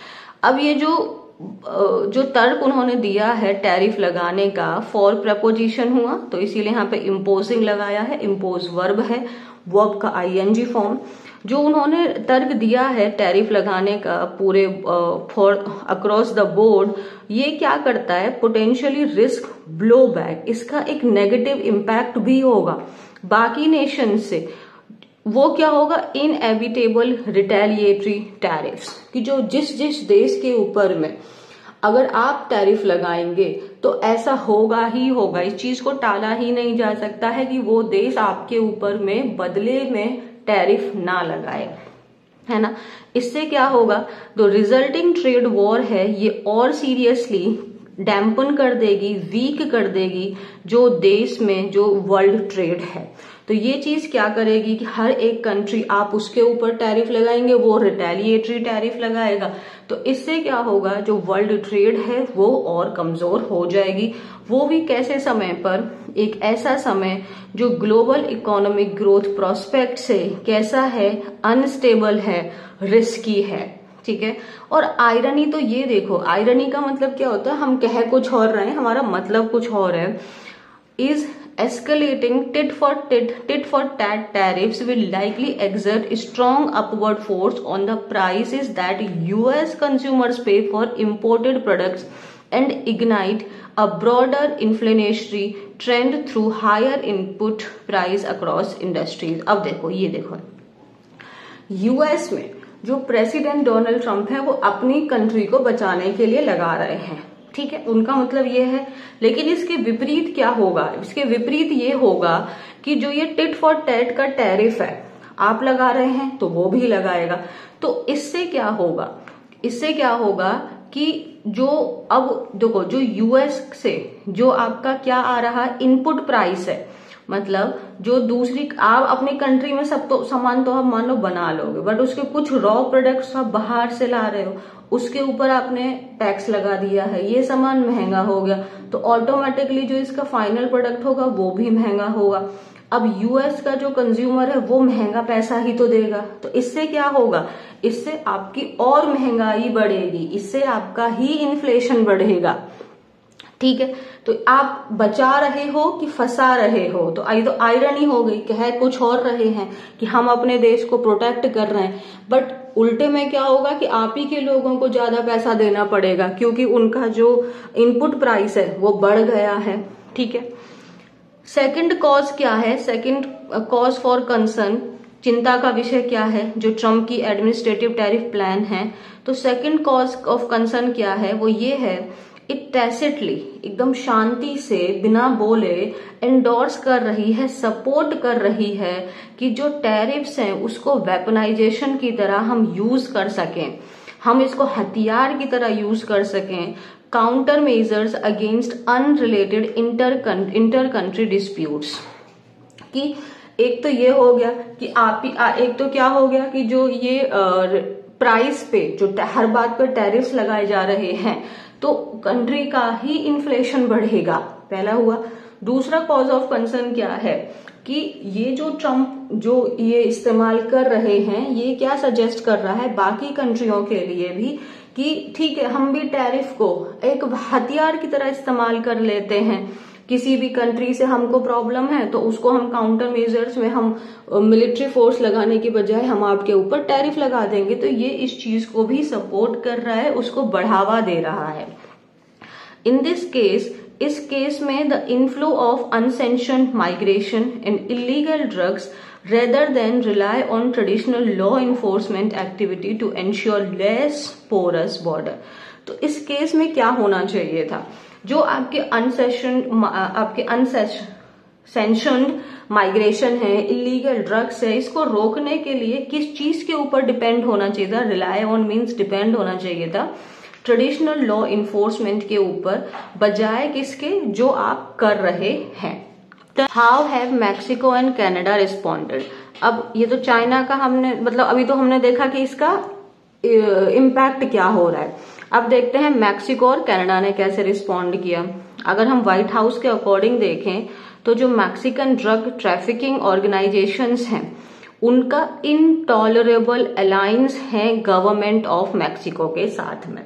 अब ये जो तर्क उन्होंने दिया है टैरिफ लगाने का, फॉर प्रपोजिशन हुआ, तो इसीलिए यहाँ पे इम्पोजिंग लगाया है। इम्पोज वर्ब है, वर्ब का आईएनजी फॉर्म। जो उन्होंने तर्क दिया है टैरिफ लगाने का पूरे फॉर अक्रॉस द बोर्ड, ये क्या करता है, पोटेंशियली रिस्क ब्लो बैक, इसका एक नेगेटिव इम्पैक्ट भी होगा बाकी नेशन से। वो क्या होगा, इनएविटेबल रिटेलिएटरी टैरिफ्स, कि जो जिस जिस देश के ऊपर में अगर आप टैरिफ लगाएंगे तो ऐसा होगा ही होगा, इस चीज को टाला ही नहीं जा सकता है कि वो देश आपके ऊपर में बदले में टैरिफ ना लगाए, है ना। इससे क्या होगा, तो रिजल्टिंग ट्रेड वॉर है ये और सीरियसली डैम्पन कर देगी, वीक कर देगी जो देश में जो वर्ल्ड ट्रेड है। तो ये चीज क्या करेगी कि हर एक कंट्री आप उसके ऊपर टैरिफ लगाएंगे, वो रिटेलिएटरी टैरिफ लगाएगा, तो इससे क्या होगा, जो वर्ल्ड ट्रेड है वो और कमजोर हो जाएगी। वो भी कैसे समय पर, एक ऐसा समय जो ग्लोबल इकोनॉमिक ग्रोथ प्रोस्पेक्ट से कैसा है, अनस्टेबल है, रिस्की है, ठीक है। और आयरनी तो ये देखो, आयरनी का मतलब क्या होता है, हम कह कुछ और रहे हैं, हमारा मतलब कुछ और है। Is escalating tit for tat tariffs will likely exert a strong upward force on the prices that US consumers pay for imported products and ignite a broader inflationary trend through higher input price across industries। अब देखो, ये देखो, US में जो president Donald Trump है वो अपनी country को बचाने के लिए लगा रहे हैं, ठीक है, उनका मतलब ये है। लेकिन इसके विपरीत क्या होगा, इसके विपरीत ये होगा कि जो ये टिट फॉर टैट का टैरिफ है आप लगा रहे हैं तो वो भी लगाएगा। तो इससे क्या होगा, इससे क्या होगा कि जो अब देखो, जो यूएस से जो आपका क्या आ रहा है, इनपुट प्राइस है, मतलब जो दूसरी आप अपनी कंट्री में सब तो सामान तो आप मान लो बना लोगे, बट उसके कुछ रॉ प्रोडक्ट्स आप बाहर से ला रहे हो, उसके ऊपर आपने टैक्स लगा दिया है, ये सामान महंगा हो गया, तो ऑटोमेटिकली जो इसका फाइनल प्रोडक्ट होगा वो भी महंगा होगा। अब यूएस का जो कंज्यूमर है वो महंगा पैसा ही तो देगा, तो इससे क्या होगा, इससे आपकी और महंगाई बढ़ेगी, इससे आपका ही इन्फ्लेशन बढ़ेगा, ठीक है। तो आप बचा रहे हो कि फंसा रहे हो, तो आयरनी हो गई, कह कुछ और रहे हैं कि हम अपने देश को प्रोटेक्ट कर रहे हैं, बट उल्टे में क्या होगा कि आप ही के लोगों को ज्यादा पैसा देना पड़ेगा क्योंकि उनका जो इनपुट प्राइस है वो बढ़ गया है, ठीक है। सेकंड कॉज क्या है, सेकंड कॉज फॉर कंसर्न, चिंता का विषय क्या है, जो ट्रम्प की एडमिनिस्ट्रेटिव टैरिफ प्लान है। तो सेकंड कॉज ऑफ कंसर्न क्या है, वो ये है, इट टैसिटली, एकदम शांति से बिना बोले एंडोर्स कर रही है, सपोर्ट कर रही है कि जो टैरिफ्स हैं उसको वेपनाइजेशन की तरह हम यूज कर सकें, हम इसको हथियार की तरह यूज कर सकें, counter measures against unrelated inter country disputes. कि एक तो ये हो गया कि एक तो क्या हो गया कि जो ये प्राइस पे जो हर बात पर टैरिफ्स लगाए जा रहे हैं तो कंट्री का ही इन्फ्लेशन बढ़ेगा, पहला हुआ। दूसरा कॉज ऑफ कंसर्न क्या है कि ये जो ट्रम्प जो ये इस्तेमाल कर रहे हैं, ये क्या सजेस्ट कर रहा है बाकी कंट्रियों के लिए भी कि ठीक है, हम भी टैरिफ को एक हथियार की तरह इस्तेमाल कर लेते हैं, किसी भी कंट्री से हमको प्रॉब्लम है तो उसको हम काउंटर मेजर्स में हम मिलिट्री फोर्स लगाने की बजाय हम आपके ऊपर टैरिफ लगा देंगे। तो ये इस चीज को भी सपोर्ट कर रहा है, उसको बढ़ावा दे रहा है। इन दिस केस, इस केस में the inflow of unsanctioned migration and illegal drugs rather than rely on traditional law enforcement activity to ensure less porous border. तो इस केस में क्या होना चाहिए था, जो आपके अनसेंशन्ड माइग्रेशन है, इलीगल ड्रग्स है, इसको रोकने के लिए किस चीज के ऊपर डिपेंड होना चाहिए था, रिलाई ऑन मीन्स डिपेंड होना चाहिए था ट्रेडिशनल लॉ इन्फोर्समेंट के ऊपर, बजाय किसके जो आप कर रहे हैं। How have Mexico and Canada responded. अब ये तो चाइना का हमने मतलब अभी तो हमने देखा कि इसका इम्पैक्ट क्या हो रहा है। अब देखते हैं मैक्सिको और कनाडा ने कैसे रिस्पॉन्ड किया। अगर हम व्हाइट हाउस के अकॉर्डिंग देखें तो जो मैक्सिकन ड्रग ट्रैफिकिंग ऑर्गेनाइजेशंस हैं उनका इनटॉलरेबल अलायंस है गवर्नमेंट ऑफ मैक्सिको के साथ में।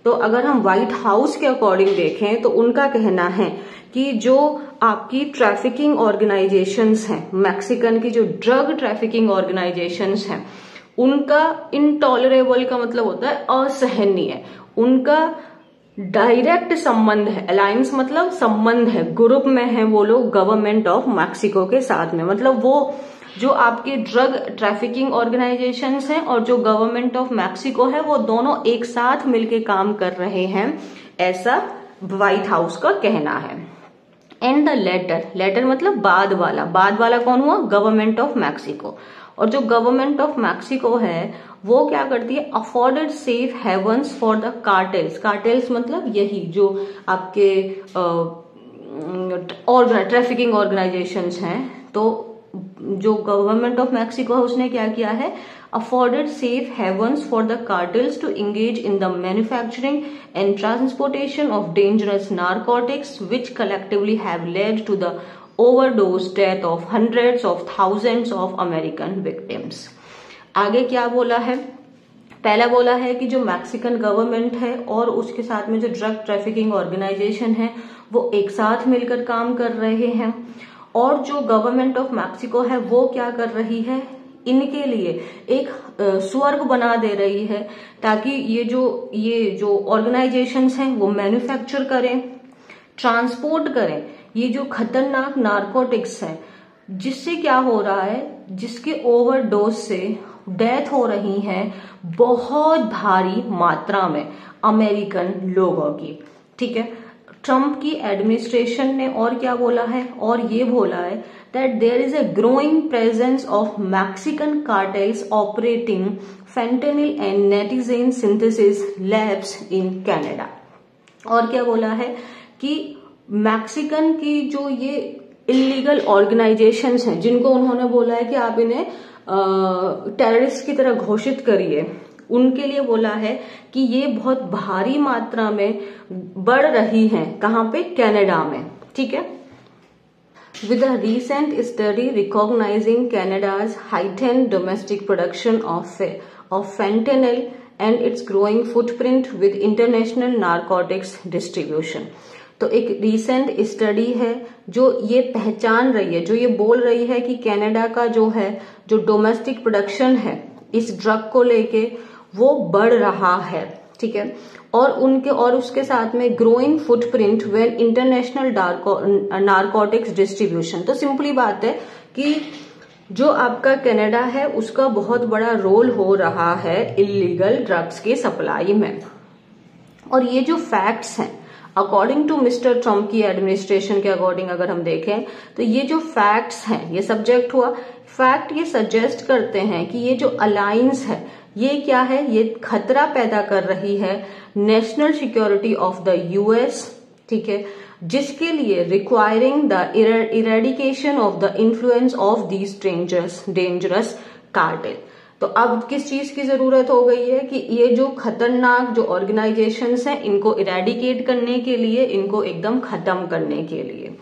तो अगर हम व्हाइट हाउस के अकॉर्डिंग देखें तो उनका कहना है कि जो आपकी ट्रैफिकिंग ऑर्गेनाइजेशंस हैं, मैक्सिकन की जो ड्रग ट्रैफिकिंग ऑर्गेनाइजेशंस हैं, उनका इनटॉलरेबल का मतलब होता है असहनीय, उनका डायरेक्ट संबंध है, अलायंस मतलब संबंध है, ग्रुप में है वो लोग गवर्नमेंट ऑफ मैक्सिको के साथ में। मतलब वो जो आपके ड्रग ट्रैफिकिंग ऑर्गेनाइजेशंस हैं और जो गवर्नमेंट ऑफ मैक्सिको है, वो दोनों एक साथ मिलके काम कर रहे हैं, ऐसा व्हाइट हाउस का कहना है। एंड द लेटर मतलब बाद वाला कौन हुआ? Government of Mexico. और जो गवर्नमेंट ऑफ मैक्सिको है वो क्या करती है? Afforded safe havens for the cartels मतलब यही जो आपके ट्रैफिकिंग ऑर्गेनाइजेशंस हैं। तो जो गवर्नमेंट ऑफ मैक्सिको है उसने क्या किया है? Afforded safe havens for the cartels to engage in the manufacturing and transportation of dangerous narcotics which collectively have led to the overdose death of hundreds of thousands of American victims. आगे क्या बोला है? पहला बोला है कि जो Mexican government है और उसके साथ में जो ड्रग ट्रैफिकिंग ऑर्गेनाइजेशन है वो एक साथ मिलकर काम कर रहे हैं। और जो गवर्नमेंट ऑफ मैक्सिको है वो क्या कर रही है? इनके लिए एक स्वर्ग बना दे रही है ताकि ये जो ऑर्गेनाइजेशंस हैं वो मैन्युफैक्चर करें, ट्रांसपोर्ट करें ये जो खतरनाक नारकोटिक्स है, जिससे क्या हो रहा है, जिसके ओवरडोज से डेथ हो रही है बहुत भारी मात्रा में अमेरिकन लोगों की। ठीक है, ट्रम्प की एडमिनिस्ट्रेशन ने और क्या बोला है? और ये बोला है that there is a growing presence of Mexican cartels operating fentanyl and nitazene synthesis labs in Canada. और क्या बोला है कि मैक्सिकन की जो ये इलीगल ऑर्गेनाइजेशंस हैं, जिनको उन्होंने बोला है कि आप इन्हें टेररिस्ट की तरह घोषित करिए, उनके लिए बोला है कि ये बहुत भारी मात्रा में बढ़ रही हैं। कहाँ पे? कनाडा में। ठीक है, with a recent study recognizing Canada's heightened domestic production of fentanyl and its growing footprint with international narcotics distribution। तो एक रिसेंट स्टडी है जो ये पहचान रही है, जो ये बोल रही है कि कनाडा का जो है जो डोमेस्टिक प्रोडक्शन है इस ड्रग को लेके वो बढ़ रहा है। ठीक है, और उसके साथ में growing footprint when international narcotics distribution. तो सिंपली बात है कि जो आपका कनाडा है उसका बहुत बड़ा रोल हो रहा है इलीगल ड्रग्स के सप्लाई में। और ये जो फैक्ट्स हैं अकॉर्डिंग टू मिस्टर ट्रम्प की एडमिनिस्ट्रेशन के अकॉर्डिंग अगर हम देखें तो ये जो फैक्ट्स हैं, ये सब्जेक्ट हुआ, फैक्ट ये सजेस्ट करते हैं कि ये जो अलायंस है ये क्या है? ये खतरा पैदा कर रही है national security of the US. ठीक है, जिसके लिए requiring the eradication of the influence of these dangerous cartel. तो अब किस चीज की जरूरत हो गई है कि ये जो खतरनाक जो ऑर्गेनाइजेशंस हैं इनको इरेडिकेट करने के लिए, इनको एकदम खत्म करने के लिए।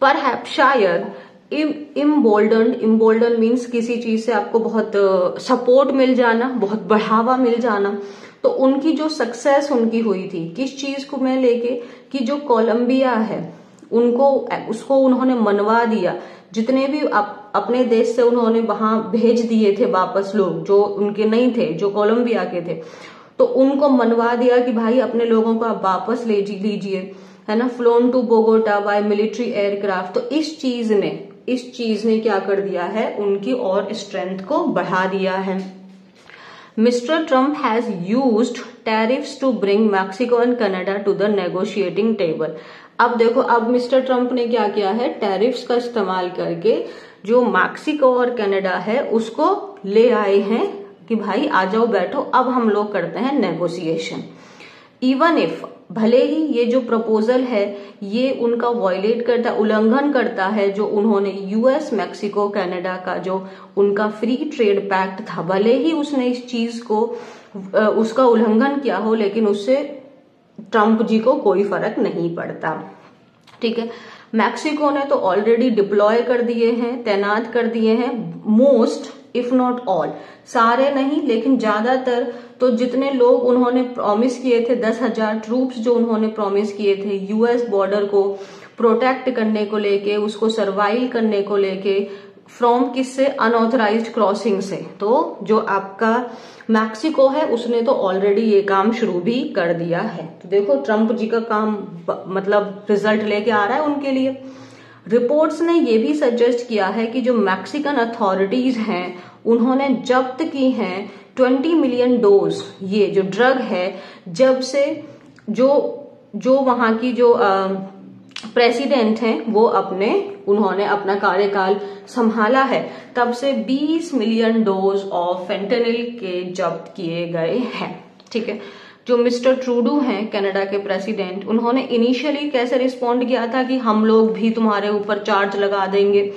परहैप्स शायद इम्बोल्डन मीन्स किसी चीज से आपको बहुत सपोर्ट मिल जाना, बहुत बढ़ावा मिल जाना। तो उनकी जो सक्सेस उनकी हुई थी किस चीज को मैं लेके कि जो कोलंबिया है उसको उन्होंने मनवा दिया, जितने भी अपने देश से उन्होंने वहां भेज दिए थे वापस लोग जो उनके नहीं थे, जो कोलंबिया के थे, तो उनको मनवा दिया कि भाई अपने लोगों को आप वापस लीजिए, है ना, flown to Bogota by military aircraft. तो इस चीज ने क्या कर दिया है? उनकी और स्ट्रेंथ को बढ़ा दिया है। Mister Trump has used tariffs to bring Mexico and Canada to the negotiating table. अब देखो, अब मिस्टर ट्रम्प ने क्या किया है? टैरिफ्स का इस्तेमाल करके जो मैक्सिको और कनाडा है उसको ले आए हैं कि भाई आ जाओ बैठो, अब हम लोग करते हैं नेगोशिएशन। इवन इफ भले ही ये जो प्रपोजल है ये उनका उल्लंघन करता है जो उन्होंने यूएस मैक्सिको कनाडा का जो उनका फ्री ट्रेड पैक्ट था, भले ही उसने इस चीज को उसका उल्लंघन किया हो, लेकिन उससे ट्रम्प जी को कोई फर्क नहीं पड़ता। ठीक है, मैक्सिको ने तो ऑलरेडी डिप्लॉय कर दिए हैं, तैनात कर दिए हैं मोस्ट इफ नॉट ऑल, सारे नहीं लेकिन ज्यादातर, तो जितने लोग उन्होंने प्रॉमिस किए थे 10,000 ट्रूप्स जो उन्होंने प्रॉमिस किए थे यूएस बॉर्डर को प्रोटेक्ट करने को लेके, उसको सर्वाइव करने को लेके, फ्रॉम किससे, अनऑथराइज्ड क्रॉसिंग से। तो जो आपका मैक्सिको है उसने तो ऑलरेडी ये काम शुरू भी कर दिया है। तो देखो ट्रम्प जी का काम मतलब रिजल्ट लेके आ रहा है उनके लिए। रिपोर्ट्स ने ये भी सजेस्ट किया है कि जो मैक्सिकन अथॉरिटीज हैं उन्होंने जब्त की हैं 20 मिलियन डोज ये जो ड्रग है, जब से जो वहां की जो प्रेसिडेंट हैं वो उन्होंने अपना कार्यकाल संभाला है, तब से 20 मिलियन डोज ऑफ फेंटेनिल के जब्त किए गए हैं। ठीक है, जो मिस्टर ट्रूडो हैं कनाडा के प्रेसिडेंट, उन्होंने इनिशियली कैसे रिस्पॉन्ड किया था कि हम लोग भी तुम्हारे ऊपर चार्ज लगा देंगे।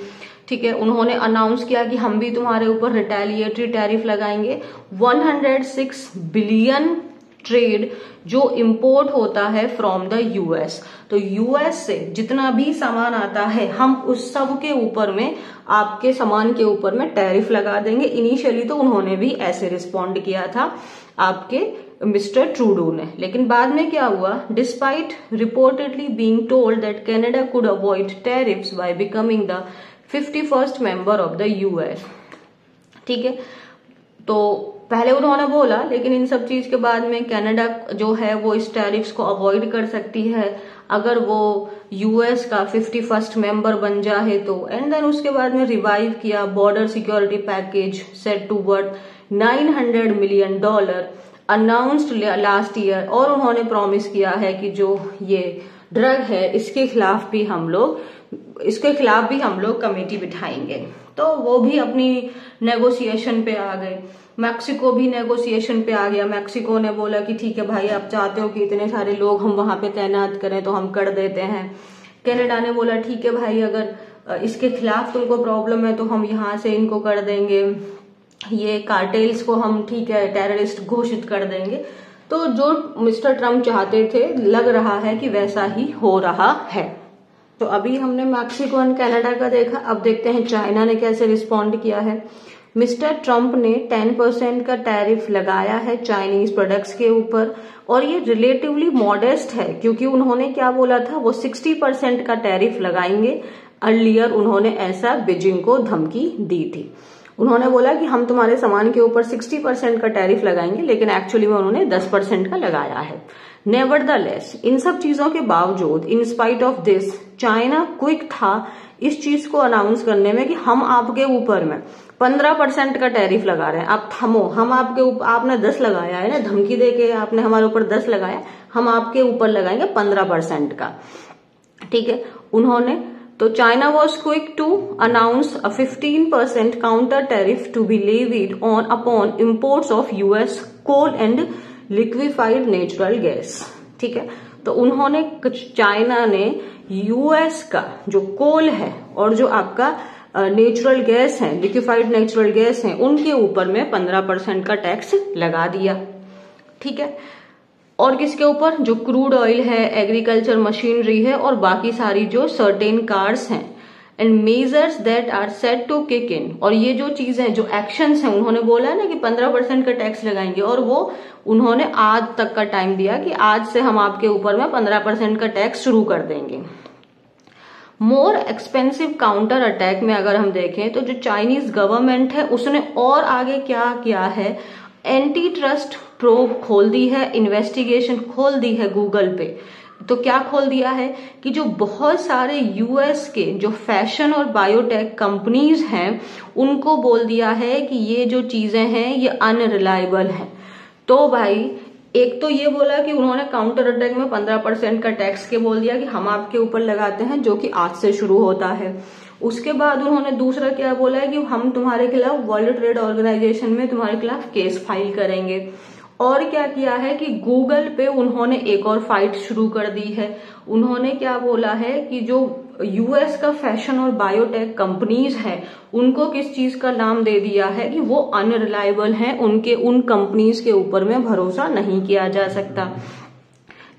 ठीक है, उन्होंने अनाउंस किया कि हम भी तुम्हारे ऊपर रिटेलिएटरी टैरिफ लगाएंगे। 106 बिलियन ट्रेड जो इंपोर्ट होता है फ्रॉम द यूएस, तो यूएस से जितना भी सामान आता है हम उस सब के ऊपर में, आपके सामान के ऊपर में टैरिफ लगा देंगे। इनिशियली तो उन्होंने भी ऐसे रिस्पॉन्ड किया था आपके मिस्टर ट्रूडो ने, लेकिन बाद में क्या हुआ, despite reportedly being told that Canada could avoid tariffs by becoming the 51st member of the US. ठीक है, तो पहले उन्होंने बोला, लेकिन इन सब चीज के बाद में कनाडा जो है वो इस टैरिफ्स को अवॉइड कर सकती है अगर वो यूएस का 51st मेंबर बन जाए तो। एंड देन उसके बाद में रिवाइव किया border security package set to worth $900 million announced last year, और उन्होंने प्रॉमिस किया है कि जो ये ड्रग है इसके खिलाफ भी हम लोग कमेटी बिठाएंगे। तो वो भी अपनी नेगोशिएशन पे आ गए। मैक्सिको भी नेगोशिएशन पे आ गया। मैक्सिको ने बोला कि ठीक है भाई, आप चाहते हो कि इतने सारे लोग हम वहां पे तैनात करें तो हम कर देते हैं। कनाडा ने बोला ठीक है भाई, अगर इसके खिलाफ तुमको प्रॉब्लम है तो हम यहाँ से इनको कर देंगे, ये कार्टेल्स को हम ठीक है टेररिस्ट घोषित कर देंगे। तो जो मिस्टर ट्रम्प चाहते थे, लग रहा है कि वैसा ही हो रहा है। तो अभी हमने मैक्सिको और कनाडा का देखा, अब देखते हैं चाइना ने कैसे रिस्पॉन्ड किया है। मिस्टर ट्रम्प ने 10% का टैरिफ लगाया है चाइनीज प्रोडक्ट्स के ऊपर, और ये रिलेटिवली मॉडेस्ट है क्योंकि उन्होंने क्या बोला था, वो 60% का टैरिफ लगाएंगे। अर्लियर उन्होंने ऐसा बीजिंग को धमकी दी थी। उन्होंने बोला कि हम तुम्हारे सामान के ऊपर 60% का टैरिफ लगाएंगे, लेकिन एक्चुअली में उन्होंने 10% का लगाया है। नेवरदलेस, इन सब चीजों के बावजूद, in spite of this, China quick था इस चीज को अनाउंस करने में कि हम आपके ऊपर में 15% का टैरिफ लगा रहे हैं, आप थमो, हम आपके ऊपर, आपने 10 लगाया है ना, धमकी देके आपने हमारे ऊपर 10 लगाया, हम आपके ऊपर लगाएंगे 15% का। ठीक है, उन्होंने तो China was quick to announce a 15% counter tariff to be levied on upon imports of US coal and liquefied natural gas. ठीक है, तो उन्होंने, चाइना ने यूएस का जो कोल है और जो आपका नेचुरल गैस है, लिक्विफाइड नेचुरल गैस है, उनके ऊपर में 15% का टैक्स लगा दिया। ठीक है, और किसके ऊपर, जो क्रूड ऑयल है, एग्रीकल्चर मशीनरी है, और बाकी सारी जो सर्टेन कार्स हैं। And measures that are set to kick in, और ये जो चीजें, जो एक्शंस हैं, उन्होंने बोला है ना कि 15% का टैक्स लगाएंगे, और वो उन्होंने आज तक का टाइम दिया कि आज से हम आपके ऊपर में 15% का टैक्स शुरू कर देंगे। मोर एक्सपेंसिव काउंटर अटैक में अगर हम देखें तो जो चाइनीज गवर्नमेंट है उसने और आगे क्या किया है, एंटी ट्रस्ट प्रोब खोल दी है, इन्वेस्टिगेशन खोल दी है गूगल पे। तो क्या खोल दिया है कि जो बहुत सारे यूएस के जो फैशन और बायोटेक कंपनीज हैं उनको बोल दिया है कि ये जो चीजें हैं ये अनरिलायबल हैं। तो भाई एक तो ये बोला कि उन्होंने काउंटर अटैक में 15% का टैक्स के बोल दिया कि हम आपके ऊपर लगाते हैं, जो कि आज से शुरू होता है। उसके बाद उन्होंने दूसरा क्या बोला है कि हम तुम्हारे खिलाफ वर्ल्ड ट्रेड ऑर्गेनाइजेशन में तुम्हारे खिलाफ केस फाइल करेंगे। और क्या किया है कि गूगल पे उन्होंने एक और फाइट शुरू कर दी है। उन्होंने क्या बोला है कि जो यूएस का फैशन और बायोटेक कंपनीज है उनको किस चीज का नाम दे दिया है कि वो अनरिलायबल हैं, उन कंपनीज के ऊपर में भरोसा नहीं किया जा सकता।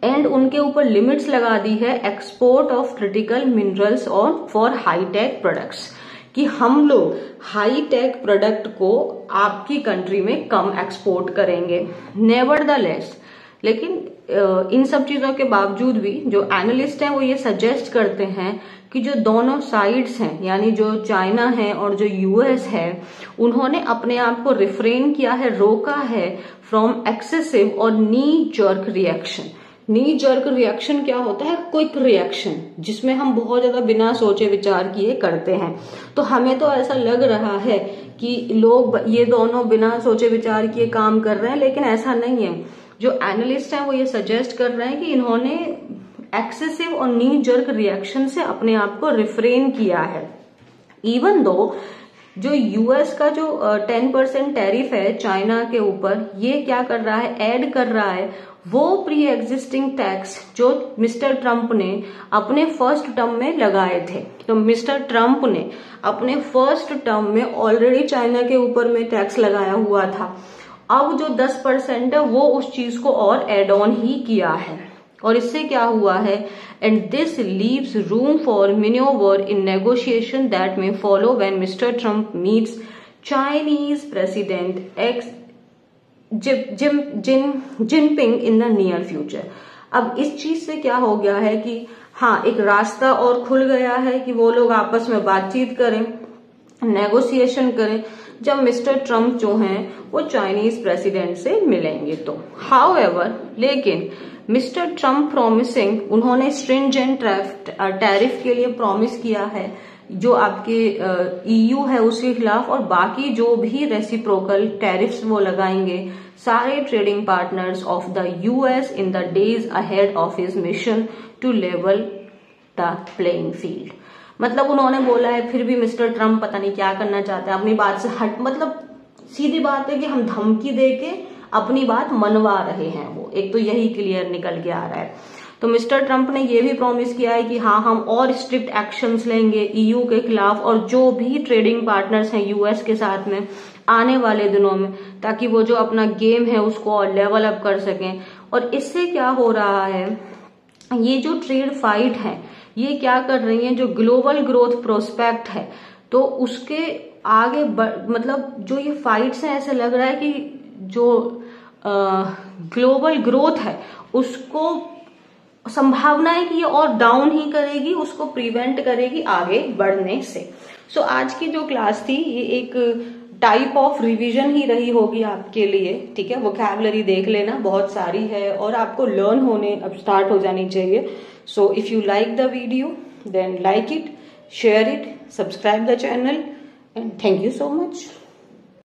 एंड उनके ऊपर लिमिट्स लगा दी है एक्सपोर्ट ऑफ क्रिटिकल मिनरल्स और फॉर हाईटेक प्रोडक्ट्स, कि हम लोग हाई टेक प्रोडक्ट को आपकी कंट्री में कम एक्सपोर्ट करेंगे। नेवरदलेस, लेकिन इन सब चीजों के बावजूद भी जो एनालिस्ट हैं वो ये सजेस्ट करते हैं कि जो दोनों साइड्स हैं, यानी जो चाइना है और जो यूएस है, उन्होंने अपने आप को रिफ्रेन किया है, रोका है फ्रॉम एक्सेसिव और नी जर्क रिएक्शन। नी जर्क रिएक्शन क्या होता है? क्विक रिएक्शन, जिसमें हम बहुत ज्यादा बिना सोचे विचार किए करते हैं। तो हमें तो ऐसा लग रहा है कि लोग ये दोनों बिना सोचे विचार किए काम कर रहे हैं, लेकिन ऐसा नहीं है। जो एनालिस्ट हैं वो ये सजेस्ट कर रहे हैं कि इन्होंने एक्सेसिव और नी जर्क रिएक्शन से अपने आप को रिफ्रेन किया है। इवन दो जो यूएस का जो 10% टैरिफ है चाइना के ऊपर, ये क्या कर रहा है? ऐड कर रहा है वो प्री एग्जिस्टिंग टैक्स जो मिस्टर ट्रंप ने अपने फर्स्ट टर्म में लगाए थे। तो मिस्टर ट्रंप ने अपने फर्स्ट टर्म में ऑलरेडी चाइना के ऊपर में टैक्स लगाया हुआ था। अब जो 10% है वो उस चीज को और एड ऑन ही किया है। और इससे क्या हुआ है? And this leaves room for manoeuvre in negotiation that may follow when mister Trump meets Chinese president x Jinping in the near future. अब इस चीज से क्या हो गया है कि हाँ, एक रास्ता और खुल गया है कि वो लोग आपस में बातचीत करें, नेगोशिएशन करें, जब मिस्टर ट्रंप जो हैं वो चाइनीज प्रेसिडेंट से मिलेंगे। तो हाउएवर, लेकिन मिस्टर ट्रंप प्रॉमिसिंग, उन्होंने स्ट्रिंजेंट टैरिफ के लिए प्रॉमिस किया है जो आपके ईयू है उसके खिलाफ, और बाकी जो भी रेसिप्रोकल टैरिफ्स वो लगाएंगे सारे trading partners of the US in the days ahead of his mission to level the playing field. मतलब उन्होंने बोला है, फिर भी मिस्टर ट्रंप पता नहीं क्या करना चाहते हैं, अपनी बात से हट, मतलब सीधी बात है कि हम धमकी देके अपनी बात मनवा रहे हैं। वो एक तो यही क्लियर निकल के आ रहा है। तो मिस्टर ट्रंप ने ये भी प्रॉमिस किया है कि हाँ, हम और स्ट्रिक्ट एक्शंस लेंगे ईयू के खिलाफ और जो भी ट्रेडिंग पार्टनर्स हैं यूएस के साथ में आने वाले दिनों में, ताकि वो जो अपना गेम है उसको और लेवल अप कर सकें। और इससे क्या हो रहा है, ये जो ट्रेड फाइट है ये क्या कर रही है, जो ग्लोबल ग्रोथ प्रोस्पेक्ट है तो उसके आगे मतलब जो ये फाइट्स हैं, ऐसे लग रहा है कि जो ग्लोबल ग्रोथ है उसको संभावना है कि ये और डाउन ही करेगी, उसको प्रिवेंट करेगी आगे बढ़ने से। सो आज की जो क्लास थी ये एक टाइप ऑफ रिवीजन ही रही होगी आपके लिए, ठीक है। वोकैबुलरी देख लेना, बहुत सारी है और आपको लर्न होने अब स्टार्ट हो जानी चाहिए। So if you like the video then like it, share it, subscribe the channel and thank you so much.